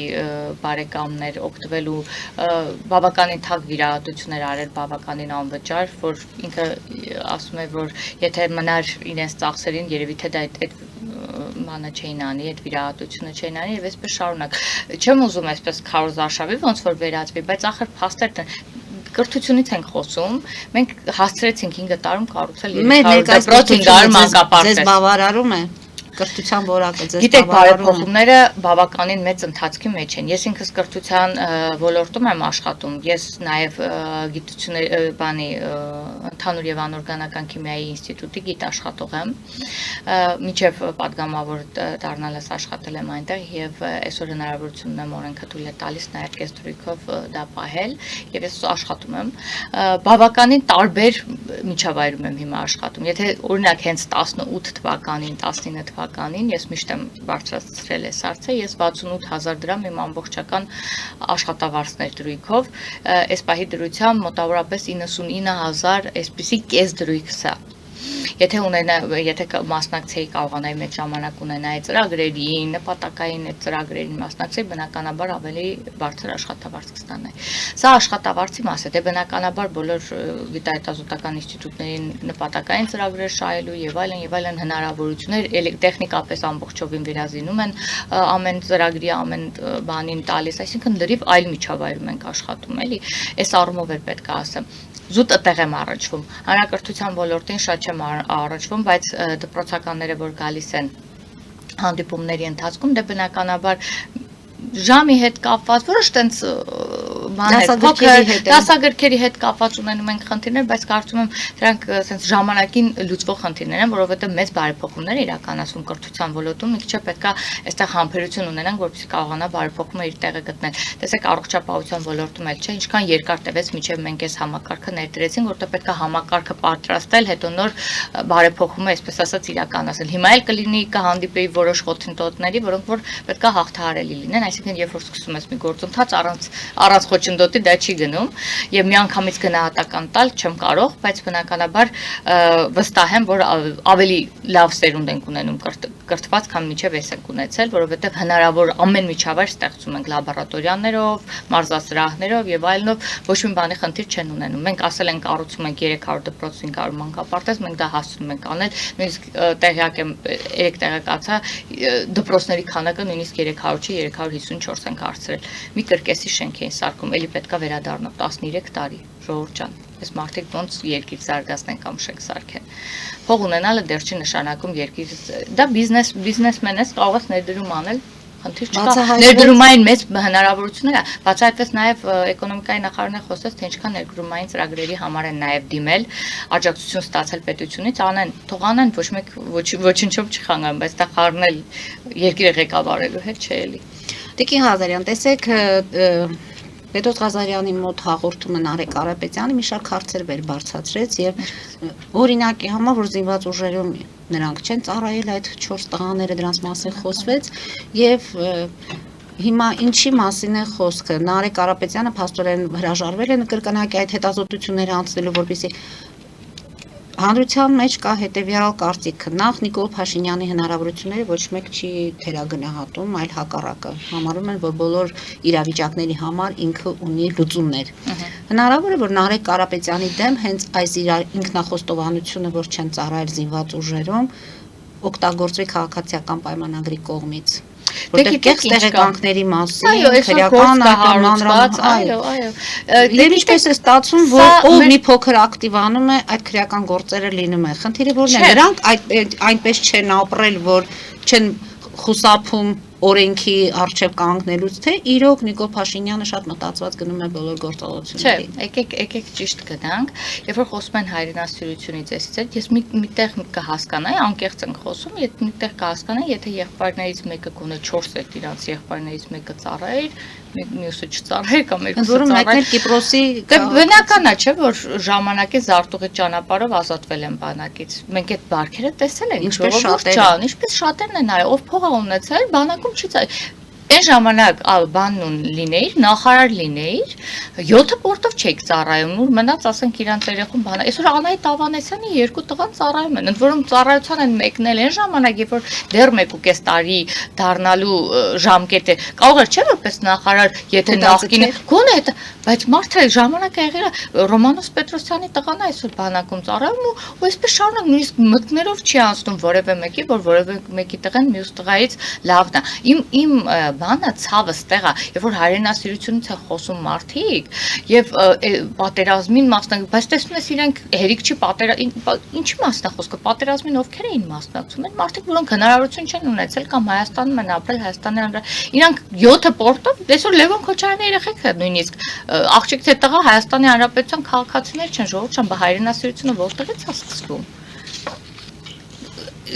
բարեկամներ օգտվելու բավականին թանկ վիրահատություններ արել, բավականին անվճար, որ ինքը ասում է, որ եթե մնար իրենց ծախսերին, երևի թե դա այդ բանը չէին անի, այդ վիրահատությունը չէին անի եւ այսպես շարունակ։ Չեմ ուզում այսպես քարոզարշավի ոնց որ վերածվի, բայց ախր փաստեր կրթությունից ենք խոսում, մենք հասցրեցինք 5 տարում կառուցել 300 դպրոց մանկապարտեզ։ Ձեզ բավարարում է կրթության որակը, ձեզ գիտեք, բարեփոխումները բավականին մեծ ընթացքի մեջ են։ Ես ինքս կրթության ոլորտում եմ աշխատում, ես նաև գիտությունների բանի ընդհանուր եւ անօրգանական քիմիայի ինստիտուտի գիտաշխատող եմ, միջև падգամավոր դառնալս աշխատել եմ այնտեղ եւ այսօր հնարավորություն ունեմ օրենքը թույլ է տալիս նաև կեստրույքով դա պահել եւ ես աշխատում եմ բավականին տարբեր միջավայրում եմ հիմա աշխատում։ Եթե օրինակ հենց 18 թվականին, 19 թվականին ես միշտ եմ բարձրացրել այս հարցը, ես 68000 դրամ իմ ամբողջական աշխատավարձներ դրույքով, այս պահի դրությամբ մոտավորապես 99000 այսպիսի կես դրույք սա։ եթե մասնակցեի կարողանայի մեծ ժամանակ ունենայի ծրագրերին, նպատակային այդ ծրագրերին մասնակցեի, բնականաբար ավելի բարձր աշխատավարձ կստանայի։ Սա աշխատավարձի մաս է, դե բնականաբար բոլոր գիտահետազոտական ինստիտուտներին նպատակային ծրագրեր շահելու եւ այլն հնարավորություններ տեխնիկապես ամբողջովին վերազինում են ամեն ծրագրի ամեն բանին տալիս, այսինքն լրիվ այլ միջավայրում ենք աշխատում, էլի, այս առումով էլ պետք է ասեմ։ Զուտ տեղ եմ առնչվում։ Հանրակրթության ոլորտին շատ չեմ առնչվում, բայց դպրոցականները, որ գալիս են հանդիպումների ընթացքում, դե բնականաբար ժամի հետ կապված, որոշ տենց դասագրքերի հետ կապված ունենում ենք խնդիրներ, բայց կարծում եմ դրանք sense ժամանակին լուծվող խնդիրներ են, որովհետև մեծ բարեփոխումներ իրականացվում կրթության ոլորտում, մի քիչ պետք է այստեղ համբերություն ունենանք, որպեսզի կարողանա բարեփոխումը իր տեղը գտնել։ Տեսեք, առողջապահության ոլորտում էլ չէ, ինչքան երկար տևեց մինչև մենք այս համակարգը ներդրեցինք, որտեղ պետք է համակարգը պատրաստել, հետո նոր բարեփոխումը, այսպես ասած, իրականացնել։ Հիմա էլ կլինի կհանդիպեի որոշ խոչընդոտների, որոնք որ պետք է հաղթահարելի լինեն, այսինքն երբ որ սկսում ես մի գործընթաց առանց խոչընդոտի դա չի գնում եւ միանգամից գնահատական տալ չեմ կարող, բայց բնականաբար վստահ եմ, որ ավելի լավ սերունդ ենք ունենում կրթված, քան մինչև ես ենք ունեցել, որովհետեւ հնարավոր ամեն միջավայր ստեղծում ենք լաբորատորիաներով, մարզասրահներով եւ այլնով, ոչ մի բանի խնդիր չեն ունենում։ Մենք ասել ենք կառուցում ենք 300 դպրոց 500 մանկապարտեզ, մենք դա հասցնում ենք անել, նույնիսկ տեղյակ եմ 3 տեղեկացա դպրոցների քանակը նույնիսկ 300 չի, 354 ենք հարցրել։ Մի կրկեսի շենք էին սարքում, էլի պետքա վերադառնալ 13 տարի, ժողովուրդ ջան, այս մարդիկ ոնց երկիր զարգացնեն կամ շենք սարքեն։ Փող ունենալը դեռ չի նշանակում երկիր, դա բիզնեսմեն ես, կարող ես ներդրում անել, խնդիր չկա, ներդրումային մեծ հնարավորություններ է, բացահայտվեց նաև էկոնոմիկայի նախարարն է խոսեց, թե ինչքան ներդրումային ծրագրերի համար են նաև դիմել, աջակցություն ստացել պետությունից, անեն, թող անեն, ոչինչով չխանգարեն, բայց դա խառնել երկիրը ղեկավարելու հետ չէ էլի։ Տիկին Ղազարյան, տեսեք, Պետրոս Ղազարյանի մոտ հաղորդումը Նարեկ Կարապետյանը մի շարք հարցեր բարձրացրեց եւ օրինակի համար, որ զինված ուժերում նրանք չեն ծառայել այդ 4 տղաները, դրանց մասին խոսվեց եւ հիմա ինչի մասին է խոսքը։ Նարեկ Կարապետյանը փաստորեն հրաժարվել է կրկնակի այդ հետազոտությունները անցնելու, որպեսզի հանրության մեջ կա հետևյալ կարծիքը. նախ Նիկոլ Փաշինյանի հնարավորությունները ոչ մեկ չի թերագնահատում, այլ հակառակը համարում են, որ բոլոր իրավիճակների համար ինքը ունի լուծումներ։ Հնարավոր է, որ Նարեկ Կարապետյանի դեմ հենց այս իր ինքնախոստովանությունը, որ չեն ծառայել զինված ուժերում, օգտագործվի քաղաքացիական պայմանագրի կողմից։ Որտեղ կեղծ տեղեկանքների մասին, քրեական մանրամասն, այո։ Եվ ինչպես է ստացվում, որ ով մի փոքր ակտիվանում է, այդ քրեական գործերը լինում են։ Խնդիրը որն է, նրանք այնպես չեն ապրել, որ չեն խուսափում օրենքի առջև կանգնելուց, թե իրոք Նիկոլ Փաշինյանը շատ մտածված գնում է բոլոր գործողություններին։ Չէ, եկեք ճիշտ գնանք, երբ որ խոսում են հայրենասիրությունից, ես միտեղ կհասկանայի, անկեղծ ենք խոսում, միտեղ կհասկանայի, եթե եղբայրներից մեկը գոնե 4 էր իրանց եղբայրներից մեկը ծառայեր, մյուսը չծառայեր կամ երկուսը ծառայեր։ Կիպրոսի բնական է, չէ, որ ժամանակի զարտուղի ճանապարհով ազատվել են բանակից։ Մենք այդ բարքերը տեսել ենք, ժողովուրդ ջան, ինչպես շատերն են արել, ով փող է ունեցել, բանակում չի ծառայել։ Այն ժամանակ բանն լինեիր, նախարար լինեիր, 7 պորտով չեք ծառայում, ու մնաց ասենք իրանց երեխուն բանը։ Այսօր Անահիտ Ավանեսյանի 2 տղան ծառայում են, ընդ որում ծառայության են մեկնել այն ժամանակ, երբ որ դեռ 1.5 տարի դառնալու ժամկետ է։ Կարող էր չէ՞ որպես նախարար, եթե նախկինը գոնե դա, բայց մարդը ժամանակը եղել է Ռոմանոս Պետրոսյանի տղան է այսօր բանակում ծառայում ու այսպես շարունակ նույնիսկ մտքներով չի անցնում որևէ մեկի, որ որևէ մեկի տղան մյուս տղայից լավն է։ Իմ բանը ցավը ստեղ է, երբ որ հայրենասիրությունից է խոսում մարդիկ եւ պատերազմին մասնակցում, բայց տեսնում ես իրենք հերիք չի ինչի մասն է խոսքը, պատերազմին ովքեր էին մասնակցում, այն մարդիկ, որոնք հնարավորություն չեն ունեցել կամ Հայաստանում են ապրել, Հայաստանի իրանք 7 պորտով, այսօր Լևոն Քոչարյանի երեխեքը նույնիսկ աղջիկ թե տղա Հայաստանի Հանրապետության քաղաքացիներ չեն, ժողովուրդ ջան, հայրենասիրությունը որտեղից է սկսվում։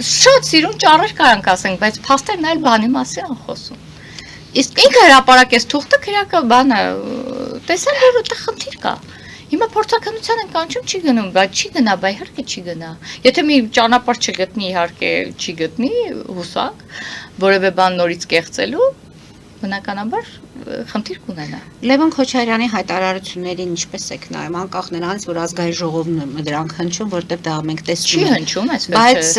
Շատ սիրուն ճառեր կարանք ասենք, բայց փաստերն այլ բանի մասին են խոսում։ Իսկ ինքը հրապարակեց թուղթը քրեակը բանը, տեսան որ այդտեղ խնդիր կա։ Հիմա փորձականության են կանչում չի գնում, բայց չի գնա, բայ իհարկե չի գնա։ Եթե մի ճանապարհ չգտնի, իհարկե չի գտնի հուսակ, որևէ բան նորից կեղծելու, բնականաբար խնդիր կունենա։ Լևոն Քոչարյանի հայտարարություններին ինչպես եք նայում, անկախ նրանից, որ ազգային ժողովն դրանք հնչում, որտեղ դա մենք Չի տեսնում ենք։ հնչում, այսպես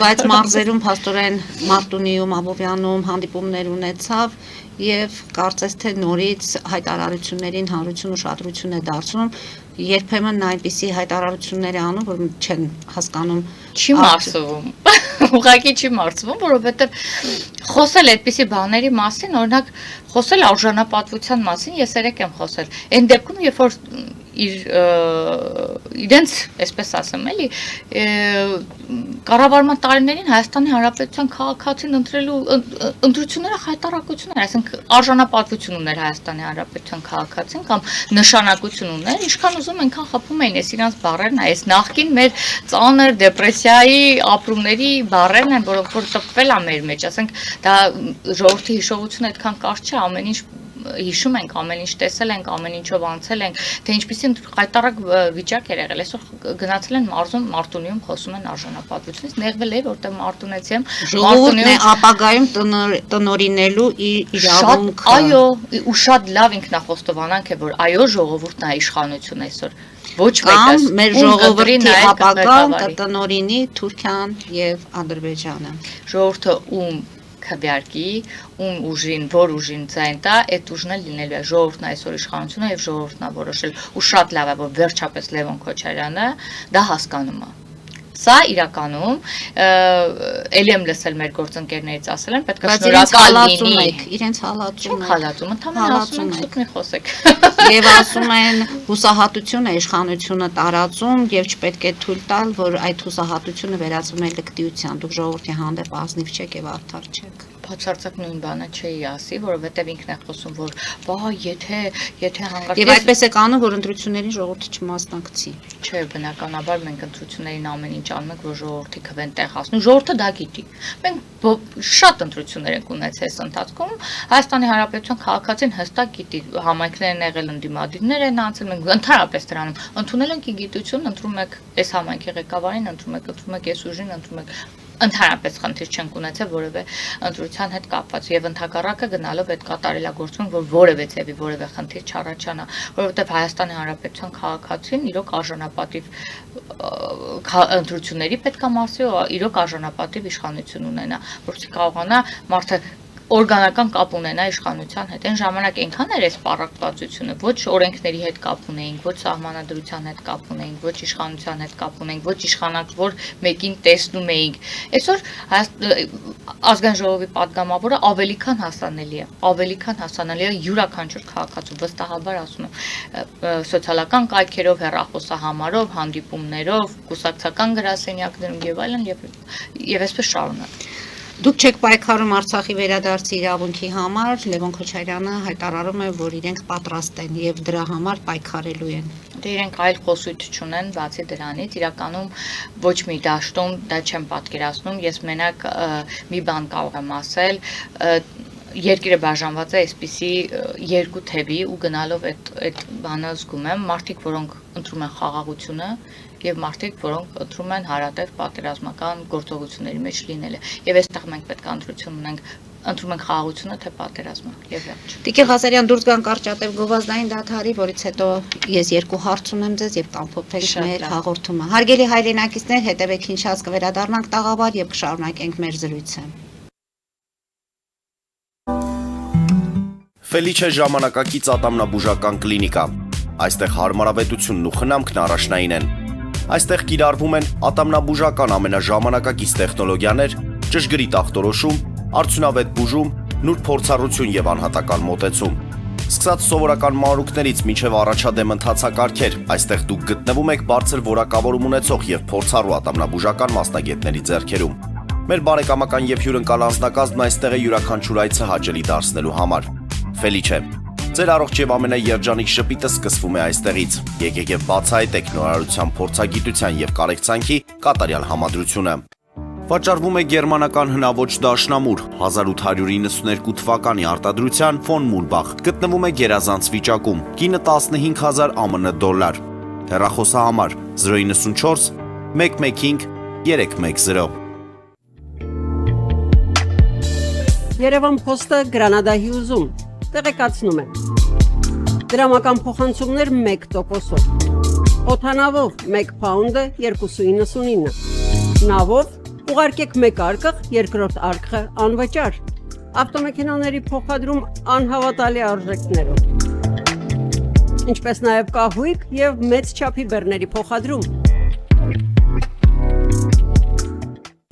Բայց մարզերում փաստորեն Մարտունիում, Աբովյանում հանդիպումներ ունեցավ եւ կարծես թե նորից հայտարարություններին հանրություն ուշադրություն է դարձնում, երբեմն նա այնպիսի հայտարարություններ է անում, որ չեն հասկանում չի մարսվում։ Ուղղակի չի մարսվում, որովհետև խոսել այդպիսի բաների մասին, օրինակ խոսել արժանապատվության մասին, ես երեք եմ խոսել։ Այն դեպքում, երբ որ իրենց, այսպես ասեմ, էլի, կառավարման տարիներին Հայաստանի Հանրապետության քաղաքացին ընտրելու ընտրությունները հայտարարություններ, այսինքն արժանապատվություն ուներ Հայաստանի Հանրապետության քաղաքացին կամ նշանակություն ուներ, ինչքան ուզում այնքան խփում էին այս իրանց բառերն, այս նախկին մեր ծանր դեպրեսիայի ապրումների բառերն են, որոնք որ տպվել է մեր մեջ, ասենք դա ժողովրդի հիշողությունը այդքան կարճ չէ, ամեն ինչ հիշում ենք, ամեն ինչ տեսել ենք, ամեն ինչով անցել ենք, թե ինչպիսի հայտարարակ վիճակ էր եղել։ Այսօր գնացել են մարզում, Մարտունիում խոսում են արժանապատվությունից, նեղվել է, որտեղ Մարտունեցի եմ, ժողովուրդն է ապագայում տնօրինելու իրավունքը։ Այո, ու շատ լավ ինքնախոստովանանք է, որ այո, ժողովուրդն է իշխանություն այսօր։ Ոչ կամ մեր ժողովրդի ապագան կտնօրինի Թուրքիան եւ Ադրբեջանը։ Ժողովուրդը ում քվեարկի, ում ուժին, որ ուժին ցայն տա, այդ ուժն էլ լինելու է ժողովուրդն այսօր իշխանությունը եւ ժողովուրդն է որոշել ու շատ լավ է որ վերջապես Լևոն Քոչարյանը դա հասկանում է։ Սա իրականում ելի եմ լսել մեր գործընկերներից ասել են պետք է շնորհակալ լինի իրենց հալածում եք հալածում ընդհանրապես ասում են ցույց մի խոսեք եւ ասում են հուսահատություն է իշխանությունը տարածում եւ չպետք է թույլ տալ որ այդ հուսահատությունը վերածվում է լկտիության դուք ժողովրդի հանդեպ ազնիվ չեք եւ արդար չեք բացարձակ նույն բանը չէի ասի, որովհետև ինքն է խոսում, որ բա եթե հանգարտ եւ այդպես է անում, որ ընտրություններին ժողովուրդը չմասնակցի։ Չէ, բնականաբար մենք ընտրություններին ամեն ինչ անում ենք, որ ժողովրդի քվեն տեղ հասնի։ Ժողովուրդը դա գիտի։ Մենք շատ ընտրություններ ենք ունեցել այս ընթացքում։ Հայաստանի Հանրապետության քաղաքացին հստակ գիտի, համայնքներ են եղել, ընդդիմադիրներ են անցել, մենք ընդհանրապես դրանում ընդունել ենք գիտություն, ընտրում եք այս համայնքի ղեկավարին, ընտրում եք այս ուժին, ընտրում եք ընդհանրապես խնդիր չենք ունեցել որևէ ընտրության հետ կապված եւ ընդհակառակը գնալով այդ կատարելագործում որ որևէ ձևի որևէ խնդիր չառաջանա որովհետեւ Հայաստանի Հանրապետության քաղաքացին իրոք արժանապատիվ ընտրությունների պետք է մարսի ու իրոք արժանապատիվ իշխանություն ունենա որովհետեւ կարողանա մարդը օրգանական կապ ունենա իշխանության հետ։ Այն ժամանակ այնքան էր այս պարակտվածությունը, ոչ օրենքների հետ կապ ունեինք, ոչ սահմանադրության հետ կապ ունեինք, ոչ իշխանության հետ կապ ունեինք, ոչ իշխանանք, որ մեկին տեսնում էինք։ Այսօր ազգային ժողովի падգամավորը ավելի քան հասանելի է յուրաքանչյուր քաղաքացու, վստահաբար ասում եմ, սոցիալական կայքերով, հեռախոսահամարով, հանդիպումներով, կուսակցական գրասենյակներում եւ այլն եւ այսպես շարունակ։ Դուք չեք պայքարում Արցախի վերադարձի իրավունքի համար, Լևոն Քոչարյանը հայտարարում է, որ իրենք պատրաստ են եւ դրա համար պայքարելու են։ Դե իրենք այլ խոսույթ չունեն, բացի դրանից, իրականում ոչ մի դաշտում դա չեմ պատկերացնում, ես մենակ մի բան կարող եմ ասել, երկիրը բաժանված է այսպիսի երկու թևի ու գնալով այդ բանը զգում եմ, մարդիկ, որոնք ընտրում են խաղաղությունը եւ մարդիկ, որոնք ընտրում են հարատև պատերազմական գործողությունների մեջ լինելը։ Եվ այստեղ մենք պետք է ընտրություն ունենք, ընտրում ենք խաղաղությունը թե պատերազմը եւ վերջ։ Տիկին Ղազարյան դուրս գան կարճատև գովազդային դադարի, որից հետո ես երկու հարց ունեմ ձեզ եւ կամփոփենք մեր հաղորդումը։ Հարգելի հայրենակիցներ, հետեւեք ինչ հաս կվերադառնանք տաղավար եւ կշարունակենք մեր զրույցը։ Ֆելիչե ժամանակակից ատամնաբուժական կլինիկա։ Այստեղ հարմարավետությունն ու խնամքն առաջնային են։ Այստեղ կիրառվում են ատամնաբուժական ամենաժամանակակից տեխնոլոգիաներ, ճշգրիտ ախտորոշում, արդյունավետ բուժում, նուրբ փորձառություն եւ անհատական մոտեցում։ Սկսած սովորական մանրուքներից մինչև առաջադեմ ընթացակարգեր, այստեղ դուք գտնվում եք բարձր որակավորում ունեցող եւ փորձառու ատամնաբուժական մասնագետների ձեռքերում։ Մեր բարեկամական եւ հյուրընկալ անձնակազմն այստեղ է յուրաքանչյուր այցը հաճելի դարձնելու համար։ Ֆելիչե, ձեր առողջ եւ ամենաերջանիկ շպիտը սկսվում է այստեղից։ Եկեք եւ բացահայտեք նորարարության փորձագիտության եւ կարեկցանքի կատարյալ համադրությունը։ Վաճառվում է գերմանական հնաոճ դաշնամուր 1892 թվականի արտադրության ֆոն Մուրբախ։ Գտնվում է գերազանց վիճակում։ Կինը 15000 ԱՄՆ դոլար։ Հեռախոսահամար 094 115 310։ Երևան փոստը Գրանադայի ուզում տեղեկացնում եմ։ Դրամական փոխանցումներ 1%-ով։ Օդանավով 1 փաունդը 2.99։ Նավով ուղարկեք 1 արկղ, երկրորդ արկղը անվճար։ Ավտոմեքենաների փոխադրում անհավատալի արժեքներով։ Ինչպես նաև կահույք եւ մեծ չափի բեռների փոխադրում։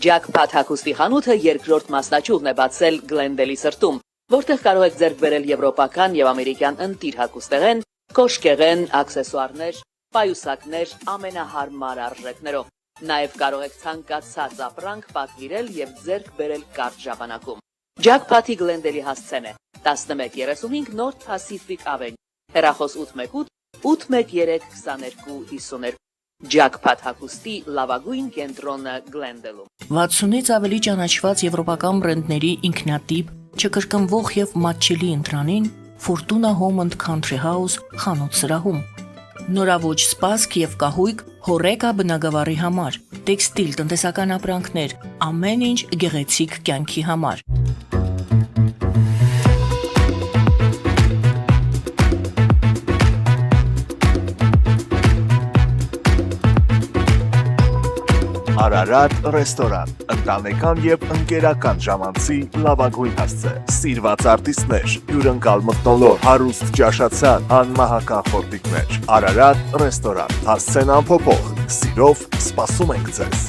Jackpot հագուստի խանութը երկրորդ մասնաճյուղն է բացել Գլենդելի սրտում, որտեղ կարող եք ձեռք բերել եվրոպական եւ ամերիկյան ընտիր հագուստեղեն, կոշկեղեն, աքսեսուարներ, պայուսակներ ամենահարմար արժեքներով։ Նաև կարող եք ցանկացած ապրանք պատվիրել եւ ձեռք բերել կարճ ժամանակում։ Jackpot-ի Գլենդելի հասցեն է 1135 North Pacific Avenue, հեռախոս 818 813 2252։ Jackpot հագուստի լավագույն կենտրոնը Գլենդելում։ 60-ից ավելի ճանաչված եվրոպական բրենդների ինքնատիպ, չկրկնվող եւ մատչելի ընտրանին Fortuna Home and Country House խանութ սրահում։ Նորաոճ սպասք եւ կահույք հորեկա բնագավառի համար, տեքստիլ, տնտեսական ապրանքներ, ամեն ինչ գեղեցիկ կյանքի համար։ Արարատ ռեստորան, ընտանեկան եւ ընկերական ժամանցի լավագույն հասցե, սիրված արտիստներ, հյուրընկալ մթնոլորտ, հարուստ ճաշացան, անմահական խորտիկներ։ Արարատ ռեստորան, հասցեն անփոփոխ, սիրով սպասում ենք ձեզ։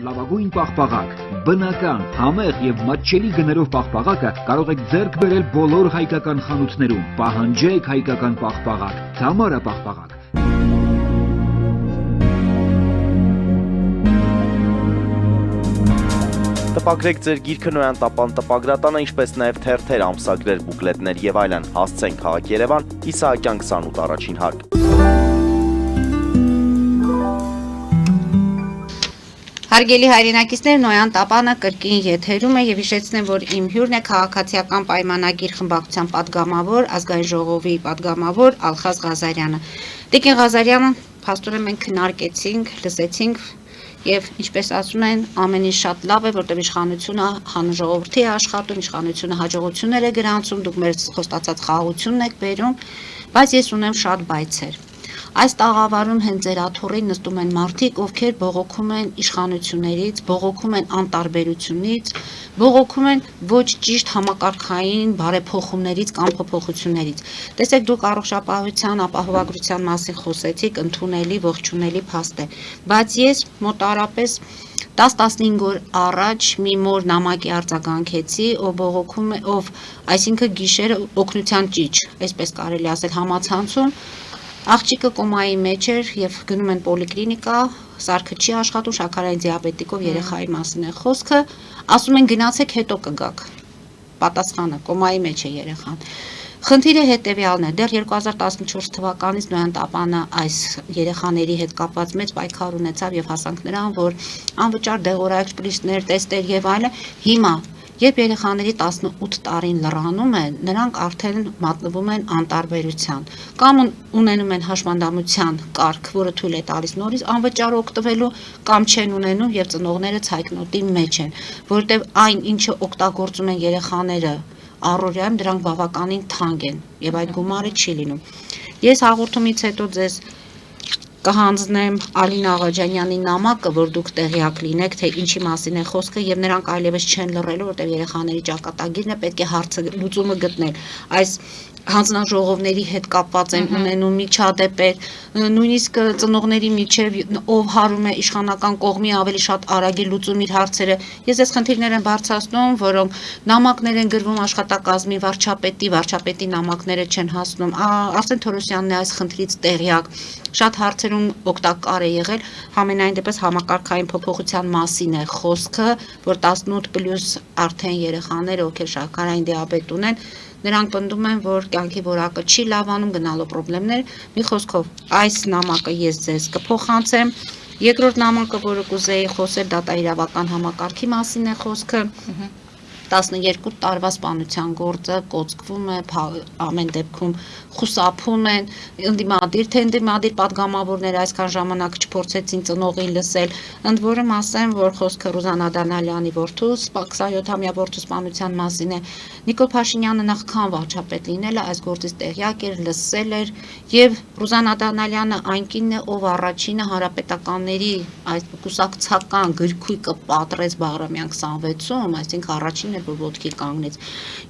Լավագույն պաղպաղակ, բնական, համեղ եւ մատչելի գներով պաղպաղակը կարող եք ձեռք բերել բոլոր հայկական խանութներում։ Պահանջեք հայկական պաղպաղակ, Թամարա պաղպաղակ։ Տպագրեք ձեր գիրքը Նոյան տապան տպագրատանը, ինչպես նաև թերթեր, ամսագրեր, բուկլետներ եւ այլն։ Հասցեն քաղաք Երևան, Իսահակյան 28 առաջին հարկ։ Հարգելի հայրենակիցներ, Նոյան տապանը կրկին եթերում է եւ հիշեցնեմ, որ իմ հյուրն է քաղաքացիական պայմանագիր խմբակցության падգամավոր, ազգային ժողովի падգամավոր Ալխազ Ղազարյանը։ Տիկին Ղազարյանը, փաստորեն մենք քննարկեցինք, լսեցինք եւ ինչպես ասում են, ամեն ինչ շատ լավ է, որտեղ իշխանությունը հանրժողովրդի է աշխատում, իշխանությունը հաջողություններ է գրանցում, դուք մեր խոստացած խաղաղությունն եք բերում, բայց ես ունեմ շատ բայցեր։ Այս տաղավարում հենց ձեր աթոռին նստում են մարդիկ, ովքեր բողոքում են իշխանություններից, բողոքում են անտարբերությունից, բողոքում են ոչ ճիշտ համակարգային բարեփոխումներից կամ փոփոխություններից։ Տեսեք, դուք առողջապահության ապահովագրության մասին խոսեցիք, ընդունելի, ողջունելի փաստ է, բայց ես մոտարապես 10-15 օր առաջ մի մոր նամակի արձագանքեցի, ով բողոքում է, ով, այսինքն գիշերը օգնության ճիչ, այսպես կարելի ասել համացանցում, աղջիկը կոմայի մեջ էր եւ գնում են պոլիկլինիկա, սարքը չի աշխատում, շաքարային դիաբետիկով երեխայի մասին է խոսքը, ասում են գնացեք հետո կգաք։ Պատասխանը կոմայի մեջ է երեխան։ Խնդիրը հետեւյալն է, դեռ 2014 թվականից Նոյան տապանը այս երեխաների հետ կապված մեծ պայքար ունեցավ եւ հասանք նրան, որ անվճար դեղորայքսպրիսներ, տեստեր եւ այլն, հիմա երբ երեխաների 18 տարին լրանում է, նրանք արդեն մատնվում են անտարբերության կամ ունենում են հաշմանդամության կարգ, որը թույլ է տալիս նորից անվճար օգտվելու կամ չեն ունենում եւ ծնողները ցայտնոտի մեջ են, որտեւ այն ինչը օգտագործում են երեխաները առօրյայում դրանք բավականին թանկ են եւ այդ գումարը չի լինում։ Ես հաղորդումից հետո ձեզ կհանձնեմ Ալին Աղաջանյանի նամակը, որ դուք տեղյակ լինեք, թե ինչի մասին է խոսքը եւ նրանք այլևս չեն լռելու, որտեղ երեխաների ճակատագիրն է, պետք է հարցը լուծումը գտնել։ Այս հանձնաժողովների հետ կապված են ունենում միջադեպեր, նույնիսկ ծնողների միջև ով հարում է իշխանական կողմի ավելի շատ արագի լուծում իր հարցերը։ Ես այս խնդիրներ եմ բարձրացնում, որոնք նամակներ են գրվում աշխատակազմի վարչապետի նամակները չեն հասնում։ Արսեն Թորոսյանն է այս խնդրից տեղյակ։ Շատ հարցերում օգտակար է եղել, համենայն դեպս համակարգային փոփոխության մասին է խոսքը, որ 18+ արդեն երեխաները, ովքեր շաքարային դիաբետ ունեն, նրանք պնդում են, որ կյանքի որակը չի լավանում, գնալու խնդիրներ։ Մի խոսքով, այս նամակը ես ձեզ կփոխանցեմ։ Երկրորդ նամակը, որը կուզեի խոսել, դատաիրավական համակարգի մասին է խոսքը։ 12 տարվա սպանության գործը կոծկվում է, ամեն դեպքում խուսափում են, ընդդիմադիր թե ընդդիմադիր պատգամավորները այսքան ժամանակ չփորձեցին ծնողի լսել, ընդ որում ասեմ, որ խոսքը Ռուզաննա Դանալյանի որդու 27-ամյա որդու սպանության մասին է, Նիկոլ Փաշինյանը նախքան վարչապետ լինելը այս գործից տեղյակ էր, լսել էր եւ Ռուզաննա Դանալյանը այն կինն է, ով առաջինը հանրապետականների այս կուսակցական գրքույկը պատրեց Բաղրամյան 26-ում, այսինքն առաջինն էր, որ ոտքի կանգնեց,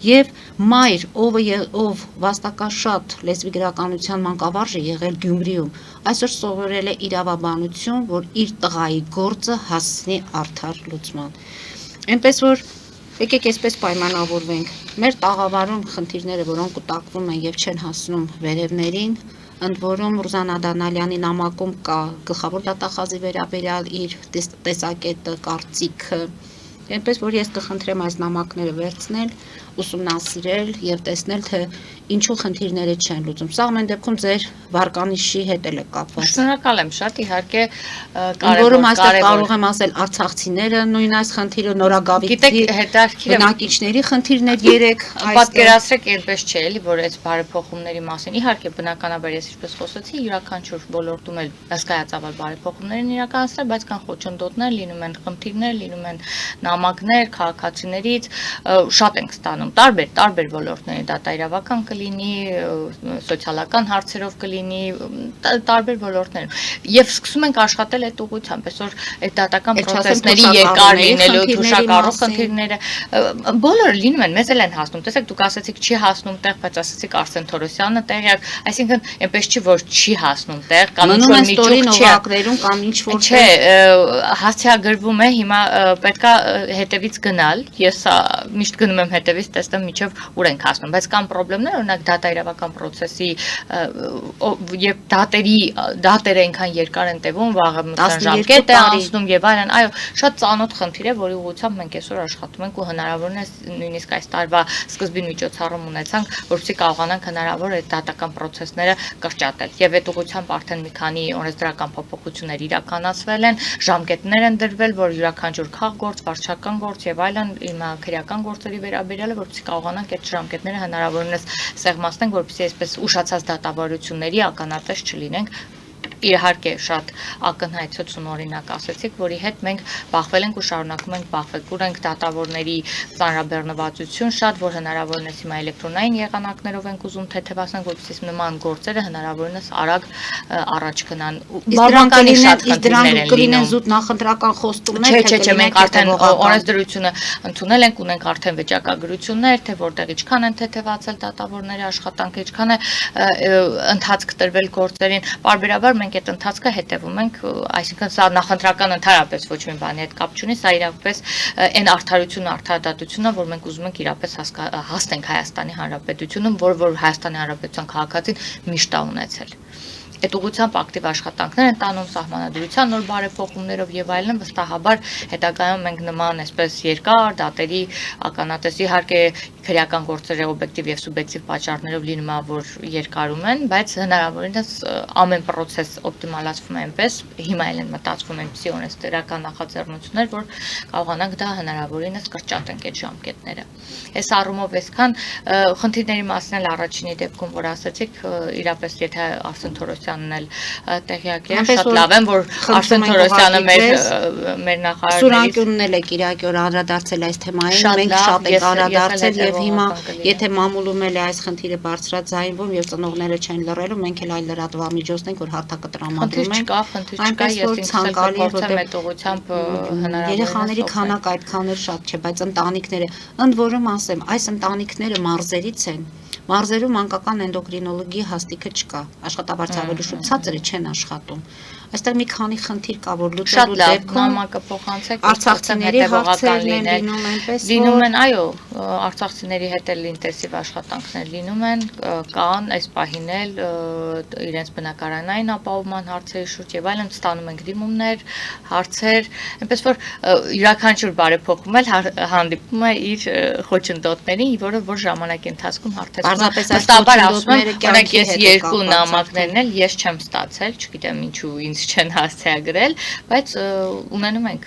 եւ մայր, ով վաստակաշատ լեզվի գրականության մանկավարժ է եղել Գյումրիում, այսօր սովորել է իրավաբանություն, որ իր տղայի գործը հասցնի արդար լուծման։ Այնպես որ եկեք այսպես պայմանավորվենք, մեր տաղավարում խնդիրները, որոնք կուտակվում են եւ չեն հասնում վերևներին, ընդ որում Ռուզաննա Դանալյանի նամակում կա գլխավոր դատախազի վերաբերյալ իր տեսակետը, կարծիքը, այնպես որ ես կխնդրեմ այս նամակները վերցնել, ուսումնասիրել եւ տեսնել, թե ինչու խնդիրները չեն լուծում։ Սա ամեն դեպքում ձեր վարկանիշի հետ է կապված։ Շնորհակալ եմ շատ, իհարկե Որում այստեղ կարող եմ ասել արցախցիները նույն այս խնդիրը նորագավիթի բնակիչների խնդիրներ 3 պատկերացրեք այնպես չէ էլի, որ այս բարեփոխումների մասին իհարկե բնականաբար ես ինչպես խոսեցի, յուրաքանչյուր ոլորտում էլ հսկայածավալ բարեփոխումներն իրականացնել, բայց կան խոչընդոտներ, լինում են խնդիրներ, լինում են նամակներ քաղաքացիներից, շատ ենք ստանում տարբեր ոլորտների, դատաիրավական կլինի, սոցիալական հարցերով կլինի, տարբեր ոլորտներում։ Եվ սկսում ենք աշխատել այդ ուղղությամբ, այսօր այդ դատական պրոցեսների երկար լինելու, թուշակառու խնդիրները, բոլորը լինում են, մեզ էլ են հասնում։ Տեսեք, դուք ասացիք չի հասնում տեղ, բայց ասացիք Արսեն Թորոսյանը տեղյակ, այսինքն այնպես չի, որ չի հասնում տեղ, կամ ինչ որ միջուկ չի, կամ ինչ որ չէ, հասցեագրվում է, հիմա պետքա հետևից գնալ, ես միշտ գնում եմ հետևից, տեսնեմ միջև ուր ենք հասնում, բայց կան խնդիրներ, օրինակ դատաիրավական process-ի եւ դատերը այնքան երկար են տևում, վաղը ժամկետ է անցնում եւ այլն, այո, շատ ծանոթ խնդիր է, որի ուղղությամբ մենք այսօր աշխատում ենք ու հնարավորն է նույնիսկ այս տարվա սկզբին միջոցառում ունեցանք, որպեսզի կարողանանք հնարավոր այդ դատական process-ները կրճատել եւ այդ ուղղությամբ արդեն մի քանի օրենսդրական փոփոխություններ իրականացվել են, ժամկետներ են դրվել, որ յուրաքանչյուր քաղգործ, վարչական գործ եւ այլն քրեական գործերի վերաբերյալ է, որպեսզի կարողանանք այդ ժամկետները հնարավորինս սեղմացնենք, որպեսզի այսպես ուշացած դատավարությունների ականատես չլինենք։ Իհարկե շատ ակնհայտություն օրինակ ասեցիք, որի հետ մենք բախվել ենք ու շարունակում ենք բախվել, կուր ենք դատավորների ծանրաբեռնվածություն շատ, որ հնարավորինս հիմա էլեկտրոնային եղանակներով ենք ուզում թեթևացնել, որպեսզի նման գործերը հնարավորինս արագ առաջ գնան։ Բավականին շատ խնդիրներ են լինում։ Զուտ նախընտրական խոստումներ, Չէ, մենք արդեն օրենսդրությունը ընդունել ենք, ունենք արդեն վիճակագրություններ, թե որտեղ ինչքան են թեթևացել դատավորների աշխատանքը, ինչքան է ընթացք տրվել գործերին, բարբերաբար մենք այդ ընթացքը հետևում ենք, այսինքն սա նախընտրական ընդհանրապես ոչ մի բանի հետ կապ չունի, սա իրապես այն արդարությունը, արդարադատությունը, որ մենք ուզում ենք իրապես հասնենք Հայաստանի Հանրապետությունում, որ Հայաստանի Հանրապետության քաղաքացին միշտ է ունեցել։ Այդ ուղղությամբ ակտիվ աշխատանքներ են տանում սահմանադրության նոր բարեփոխումներով եւ այլն, վստահաբար հետագայում մենք նման այսպես երկար դատերի ականատես իհարկե քրեական գործերը օբյեկտիվ եւ սուբյեկտիվ պատճառներով լինում է, որ երկարում են, բայց հնարավորինս ամեն process օպտիմալացվում է այնպես, հիմա էլ են մտածվում այնպիսի օրենսդրական նախաձեռնություններ, որ կարողանանք դա հնարավորինս կրճատենք այդ ժամկետները։ Այս առումով այսքան խնդիրների մասին էլ առաջինի դեպքում որ ասացիք, իրապես եթե Արսեն Թորոսյանն էլ տեղյակ է, շատ լավ եմ, որ Արսեն Թորոսյանը մեր նախարարներից Սուրանկյունն էլ է Կիրակի օր անդրադարձել այս թեմային, մենք շատ ենք անդրադարձել եւ հիմա եթե մամուլում էլ է այս խնդիրը բարձրաձայնվում եւ ծնողները չեն լռելու, մենք էլ այլ լրատվամիջոցներ ենք, որ հարթակը տրամադրում ենք։ Այնպես որ ցանկալի է, որտեղ այդ ուղղությամբ հնարավոր է։ Երեխաների քանակը այդքան էլ շատ չէ, բայց ընտանիքները, ընդ որում ասեմ, այս ընտանիքները մարզերից են։ Մարզերում մանկական էնդոկրինոլոգի հաստիքը չկա, աշխատավարձավելու շուտ ցածրը չեն աշխատում։ Այստեղ մի քանի խնդիր կա, որ լուծելու դեպքում նամակը փոխանցեք, արցախցիների հարցերն են լինում այնպես, լինում են, այո, արցախցիների հետ էլ ինտենսիվ աշխատանքներ լինում են, կան այս պահին էլ իրենց բնակարանային ապահովման հարցերի շուրջ եւ այլն ստանում ենք դիմումներ, հարցեր, այնպես որ յուրաքանչյուր բարեփոխում էլ հանդիպում է իր խոչընդոտներին, որը որ ժամանակի ընթացքում հարթեցվում Պարզապես այս մստաբար ասում եմ, խոչընդոտները օրինակ ես կյանքի հետ երկու կապված նամակներն էլ ես չեմ ստացել, չգիտեմ ինչու ինձ չեն հասցեագրել, բայց ունենում ենք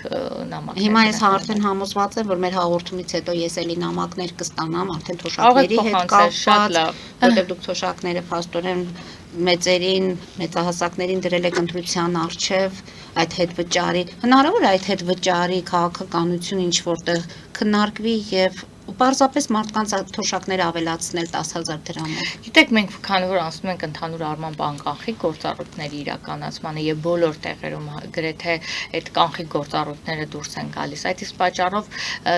նամակներ։ Հիմա ես արդեն համոզված եմ, որ մեր հաղորդումից հետո ես էլի նամակներ կստանամ, արդեն թոշակների հետ կապված, որտեղ դուք թոշակները փաստորեն մեծերին, մեծահասակներին դրել եք ընտրության առջև այդ հետ վճարի։ Հնարավոր է այդ հետ վճարի քաղաքականություն ինչ որտեղ քննարկվի եւ պարզապես մարդկանց թոշակները ավելացնել 10,000 դրամով։ Գիտեք, մենք քանի որ անցնում ենք ընդհանուր առման բանկախի գործառույթների իրականացմանը եւ բոլոր տեղերում գրեթե այդ կանխիկ գործառույթները դուրս են գալիս։ Այդ իսկ պատճառով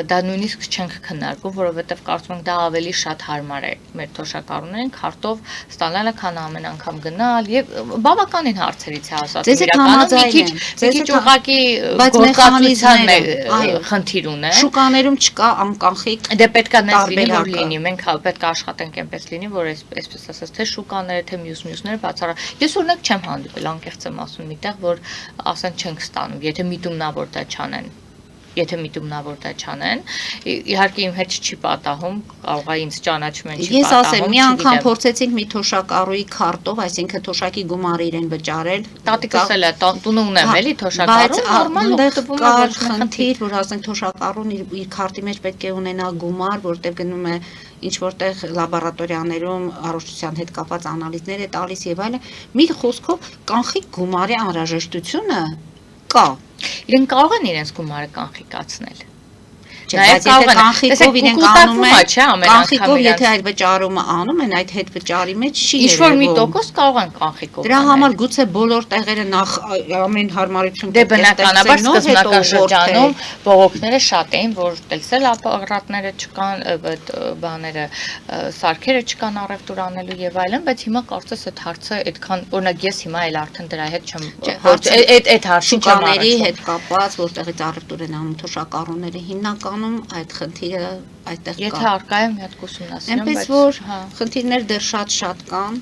դա նույնիսկ չենք քննարկում, որովհետեւ կարծում ենք դա ավելի շատ հարմար է մեր թոշակառուներին քարտով ստանալը, քան ամեն անգամ գնալ եւ բավականին հարցերից է ասած։ Իրականում մի քիչ ուղղակի գործառույթան խնդիր ունեն։ Շուկաներում չկա անկանխիկ Դե պետքա մեզ լինի, որ լինի, մենք պետք է աշխատենք այնպես լինի, որ այսպես ասած, թե շուկաները, թե մյուսները բացառա։ Ես օրինակ չեմ հանդիպել, անկեղծ եմ ասում, միտեղ, որ ասեն չենք ստանում, եթե միտումնավոր դա չանեն։ Եթե միտումնավոր դա չանեն, իհարկե իմ հետ չի պատահում, կարող է ինձ ճանաչում են չի պատահում։ Ես ասեմ, մի անգամ փորձեցինք մի թոշակառուի քարտով, այսինքն թոշակի գումարը իրեն վճարել։ Տատիկս էլ է, տունը ունեմ էլի թոշակառու, նորմալ օգտվում է ոչ մի խնդիր, որ ասենք թոշակառուն իր քարտի մեջ պետք է ունենա գումար, որտեղ գնում է ինչ որտեղ լաբորատորիաներում առողջության հետ կապված անալիզներ է տալիս եւ այլն։ Մի խոսքով կանխիկ գումարի անհրաժեշտությունը կա։ Իրենք կարող են իրենց գումարը կանխիկացնել։ Բայց եթե կանխիկով իրենք անում են, կանխիկով եթե այդ վճարումը անում են, այդ հետ վճարի մեջ չի երևում։ Ինչ-որ մի տոկոս կարող են կանխիկով։ Դրա համար գուցե բոլոր տեղերը նախ ամեն հարմարություն Դե բնականաբար սկզբնական շրջանում բողոքները շատ էին, որ տեսել ապարատները չկան, բաները, սարքերը չկան առևտուր անելու եւ այլն, բայց հիմա կարծես այդ հարցը այդքան, օրինակ ես հիմա էլ արդեն դրա հետ չեմ այդ հարցին չեմ շուկաների հետ կապված, որտեղից առևտուր են անում թոշակառուները հիմնական այդ խնդիրը այդտեղ կա։ Եթե արկա է մի հատ կուսումնասիրում, բայց այնպես որ խնդիրներ դեռ շատ կան։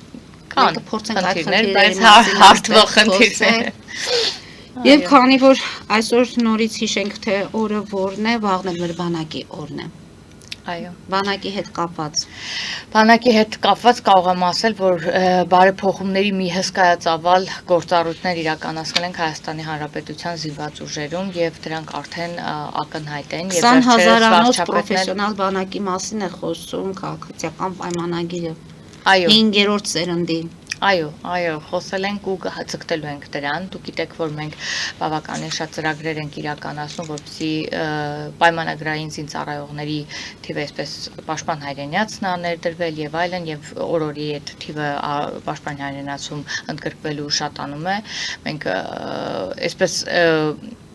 Կան փորձենք այդ խնդիրներ, բայց խնդիրների հարթվող խնդիրներ։ Եվ քանի որ այսօր նորից հիշենք, թե օրը որն է, վաղն էլ մեր բանակի օրն է։ Այո։ Բանակի հետ կապված։ Բանակի հետ կապված կարող եմ ասել, որ բարեփոխումների մի հսկայածավալ գործառույթներ իրականացնել ենք Հայաստանի Հանրապետության զինված ուժերում եւ դրանք արդեն ակնհայտ են եւ 20,000-անոց պրոֆեսիոնալ բանակի մասին է խոսում քաղաքացիական պայմանագիրը։ Այո։ 5-րդ սերնդի։ Այո, խոսել ենք ու ցկտելու ենք դրան։ Դուք գիտեք, որ մենք բավականին շատ ծրագրեր ենք իրականացնում, որպեսզի պայմանագրային զինծառայողների թիվը այսպես պաշտպան հայրենիացն ներդրվել եւ այլն եւ օրորի այդ թիվը պաշտպան հայրենիացում ընդգրկվելու շատանում է։ Մենք այսպես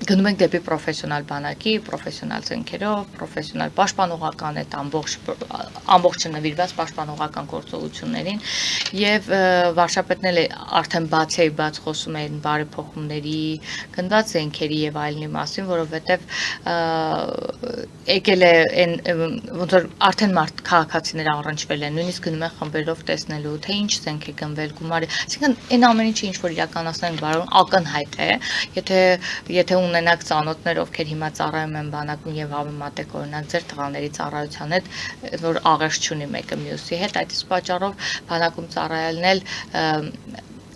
գնում ենք դեպի պրոֆեսիոնալ բանակի, պրոֆեսիոնալ ցենքերով, պրոֆեսիոնալ պաշտպանողական այդ ամբողջը նվիրված պաշտպանողական գործողություններին եւ վարշապետն էլ արդեն բաց խոսում է բարեփոխումների, գնված զենքերի եւ այլնի մասին, որովհետեւ եկել է այն ոնց որ արդեն մարդ քաղաքացիները առնչվել են, նույնիսկ գնում են խմբերով տեսնելու, թե ինչ զենք է գնվել, գումարը, այսինքն այն ամեն ինչը ինչ որ իրականացնենք բարոն ակնհայտ է, եթե ունենակ ծանոթներ, ովքեր հիմա ծառայում են բանակում եւ հավատացեք օրինակ ձեր տղաների ծառայության հետ, որ աղերս չունի մեկը մյուսի հետ, այդ իսկ պատճառով բանակում ծառայելն էլ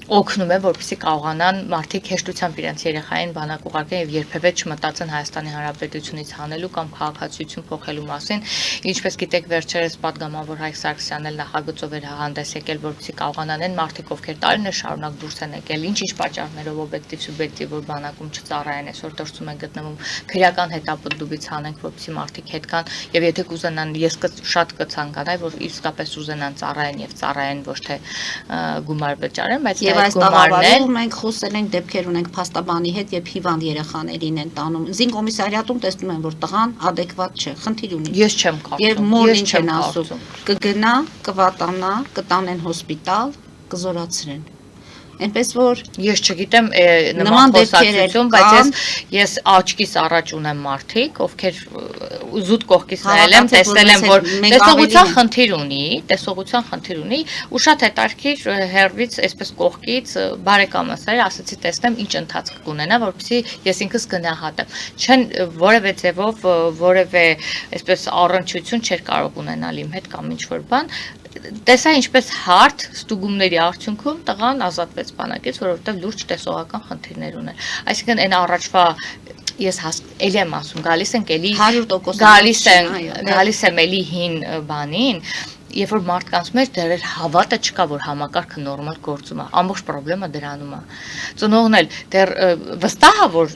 օգնում է, որպեսզի կարողանան մարդիկ հեշտությամբ իրենց երեխային բանակ ուղարկեն եւ երբևէ չմտածեն Հայաստանի Հանրապետությունից հանելու կամ քաղաքացիություն փոխելու մասին։ Ինչպես գիտեք, վերջերս падգամավոր Հայկ Սարգսյանն էլ նախագծով էր հանդես եկել, որպեսզի կարողանան այն մարդիկ, ովքեր տարիներ շարունակ դուրս են եկել, ինչ պատճառներով օբյեկտիվ սուբյեկտիվ, որ բանակում չծառայեն, այսօր դրսում են գտնվում, քրեական հետապնդումից հանենք, որպեսզի մարդիկ հետ կան եւ եթե կուզենան, ես շատ կցանկանայի, որ իսկապես ուզենան ծառայեն եւ ծառայեն, ոչ թե գումար վճարեն, բայց Եվ այս տաղավարում մենք խոսել ենք, դեպքեր ունենք փաստաբանի հետ, երբ հիվանդ երեխաներին են տանում։ Զինկոմիսարիատում տեսնում են, որ տղան adekvat չէ, խնդիր ունի։ Ես չեմ կարծում։ Եվ մորն ինչ են ասում, կգնա, կվատանա, կտանեն հոսպիտալ, կզորացրեն։ Այնպես որ ես չգիտեմ նման խոսակցություն, բայց ես աչքիս առաջ ունեմ մարդիկ, ովքեր զուտ կողքից նայել եմ, տեսել եմ, որ տեսողության խնդիր ունի, ու շատ հետաքրքիր հերվից, այսպես կողքից բարեկամս էր, ասացի տեսնեմ ինչ ընթացք կունենա, որպեսզի ես ինքս գնահատեմ։ Չեն որևէ ձևով որևէ այսպես առնչություն չէր կարող ունենալ իմ հետ կամ ինչ որ բան։ տեսա ինչպես հարթ ստուգումների արդյունքում տղան ազատվեց բանակից, որովհետև լուրջ տեսողական խնդիրներ ուներ։ Այսինքն այն առաջվա ես էլի եմ ասում, գալիս ենք էլի 100% գալիս եմ էլի հին բանին, երբ որ մարդկանց մեջ դեռ հավատը չկա, որ համակարգը նորմալ գործում է, ամբողջ խնդրումը դրանում է։ Ծնողն էլ դեռ վստահ է, որ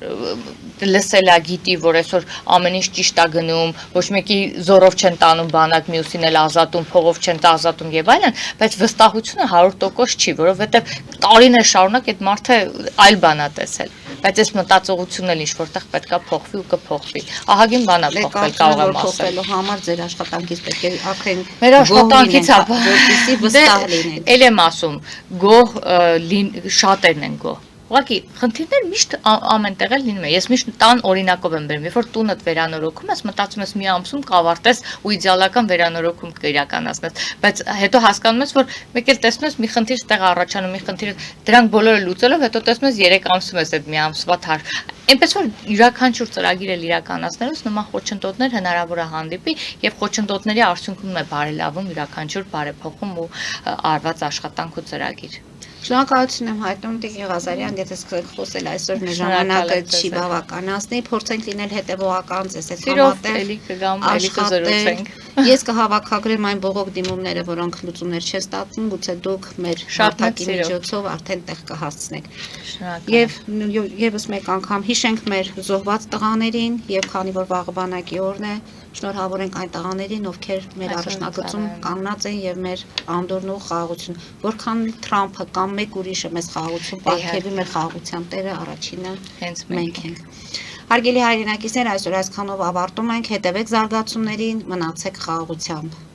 լսել է գիտի, որ այսօր ամեն ինչ ճիշտ է գնում, ոչ մեկի զորով չեն տանում բանակ, մյուսին էլ ազատում, փողով չեն ազատում եւ այլն, բայց վստահությունը 100% չի, որովհետեւ տարիներ շարունակ այդ մարդը այլ բան է տեսել։ Բայց այս մտածողությունն էլ ինչ որտեղ պետքա փոխվի ու կփոխվի։ Ահագին բան է փոխվել, կարող եմ ասել։ Փոխվելու համար ձեր աշխատանքից պետք է արդեն մեր աշխատանքից է, որպեսզի վստահ լինեն։ Էլ եմ ասում, գոհ շատերն են գոհ։ Ուղղակի խնդիրներ միշտ ամեն տեղ էլ լինում է։ Ես միշտ տան օրինակով եմ բերում, երբ որ տունդ վերանորոգում ես, մտածում ես մի ամսում կավարտես ու իդեալական վերանորոգում կիրականացնես, բայց հետո հասկանում ես, որ մեկ էլ տեսնում ես մի խնդիր ստեղ առաջանում, մի խնդիր դրանք բոլորը լուծելով, հետո տեսնում ես 3 ամսում ես այդ մի ամսվա թար։ Այնպես որ յուրաքանչյուր ծրագիր էլ իրականացնելուց նման խոչընդոտներ հնարավոր է հանդիպի եւ խոչընդոտների արդյունքում է բարելավում յուրաքանչյուր բարեփոխում ու արված աշխատանք ու ծրագիր։ Շնորհակալություն եմ հայտնում Տիկին Ղազարյան, եթե սկսենք խոսել այսօր մեր ժամանակը չի բավականացնի, փորձենք լինել հետևողական, ձեզ հետ համատեղ Ես կհավաքագրեմ այն բողոք դիմումները, որոնք լուծումներ չեն ստացվում, գուցե դուք մեր շարքակի միջոցով արդեն տեղ կհասցնեք։ Եվ եւս մեկ անգամ հիշենք մեր զոհված տղաներին, եւ քանի որ վաղը բանակի օրն է, շնորհավորենք այն տղաներին, ովքեր մեր առաջնագծում կանգնած են եւ մեր անդորն ու խաղաղություն, որքան Թրամփը կամ մեկ ուրիշը մեզ խաղաղություն պարգևի, մեր խաղաղության տերը առաջինը հենց մենք ենք։ Հարգելի հայրենակիցներ, այսօր այսքանով ավարտում ենք, հետևեք զարգացումներին, մնացեք խաղաղությամբ։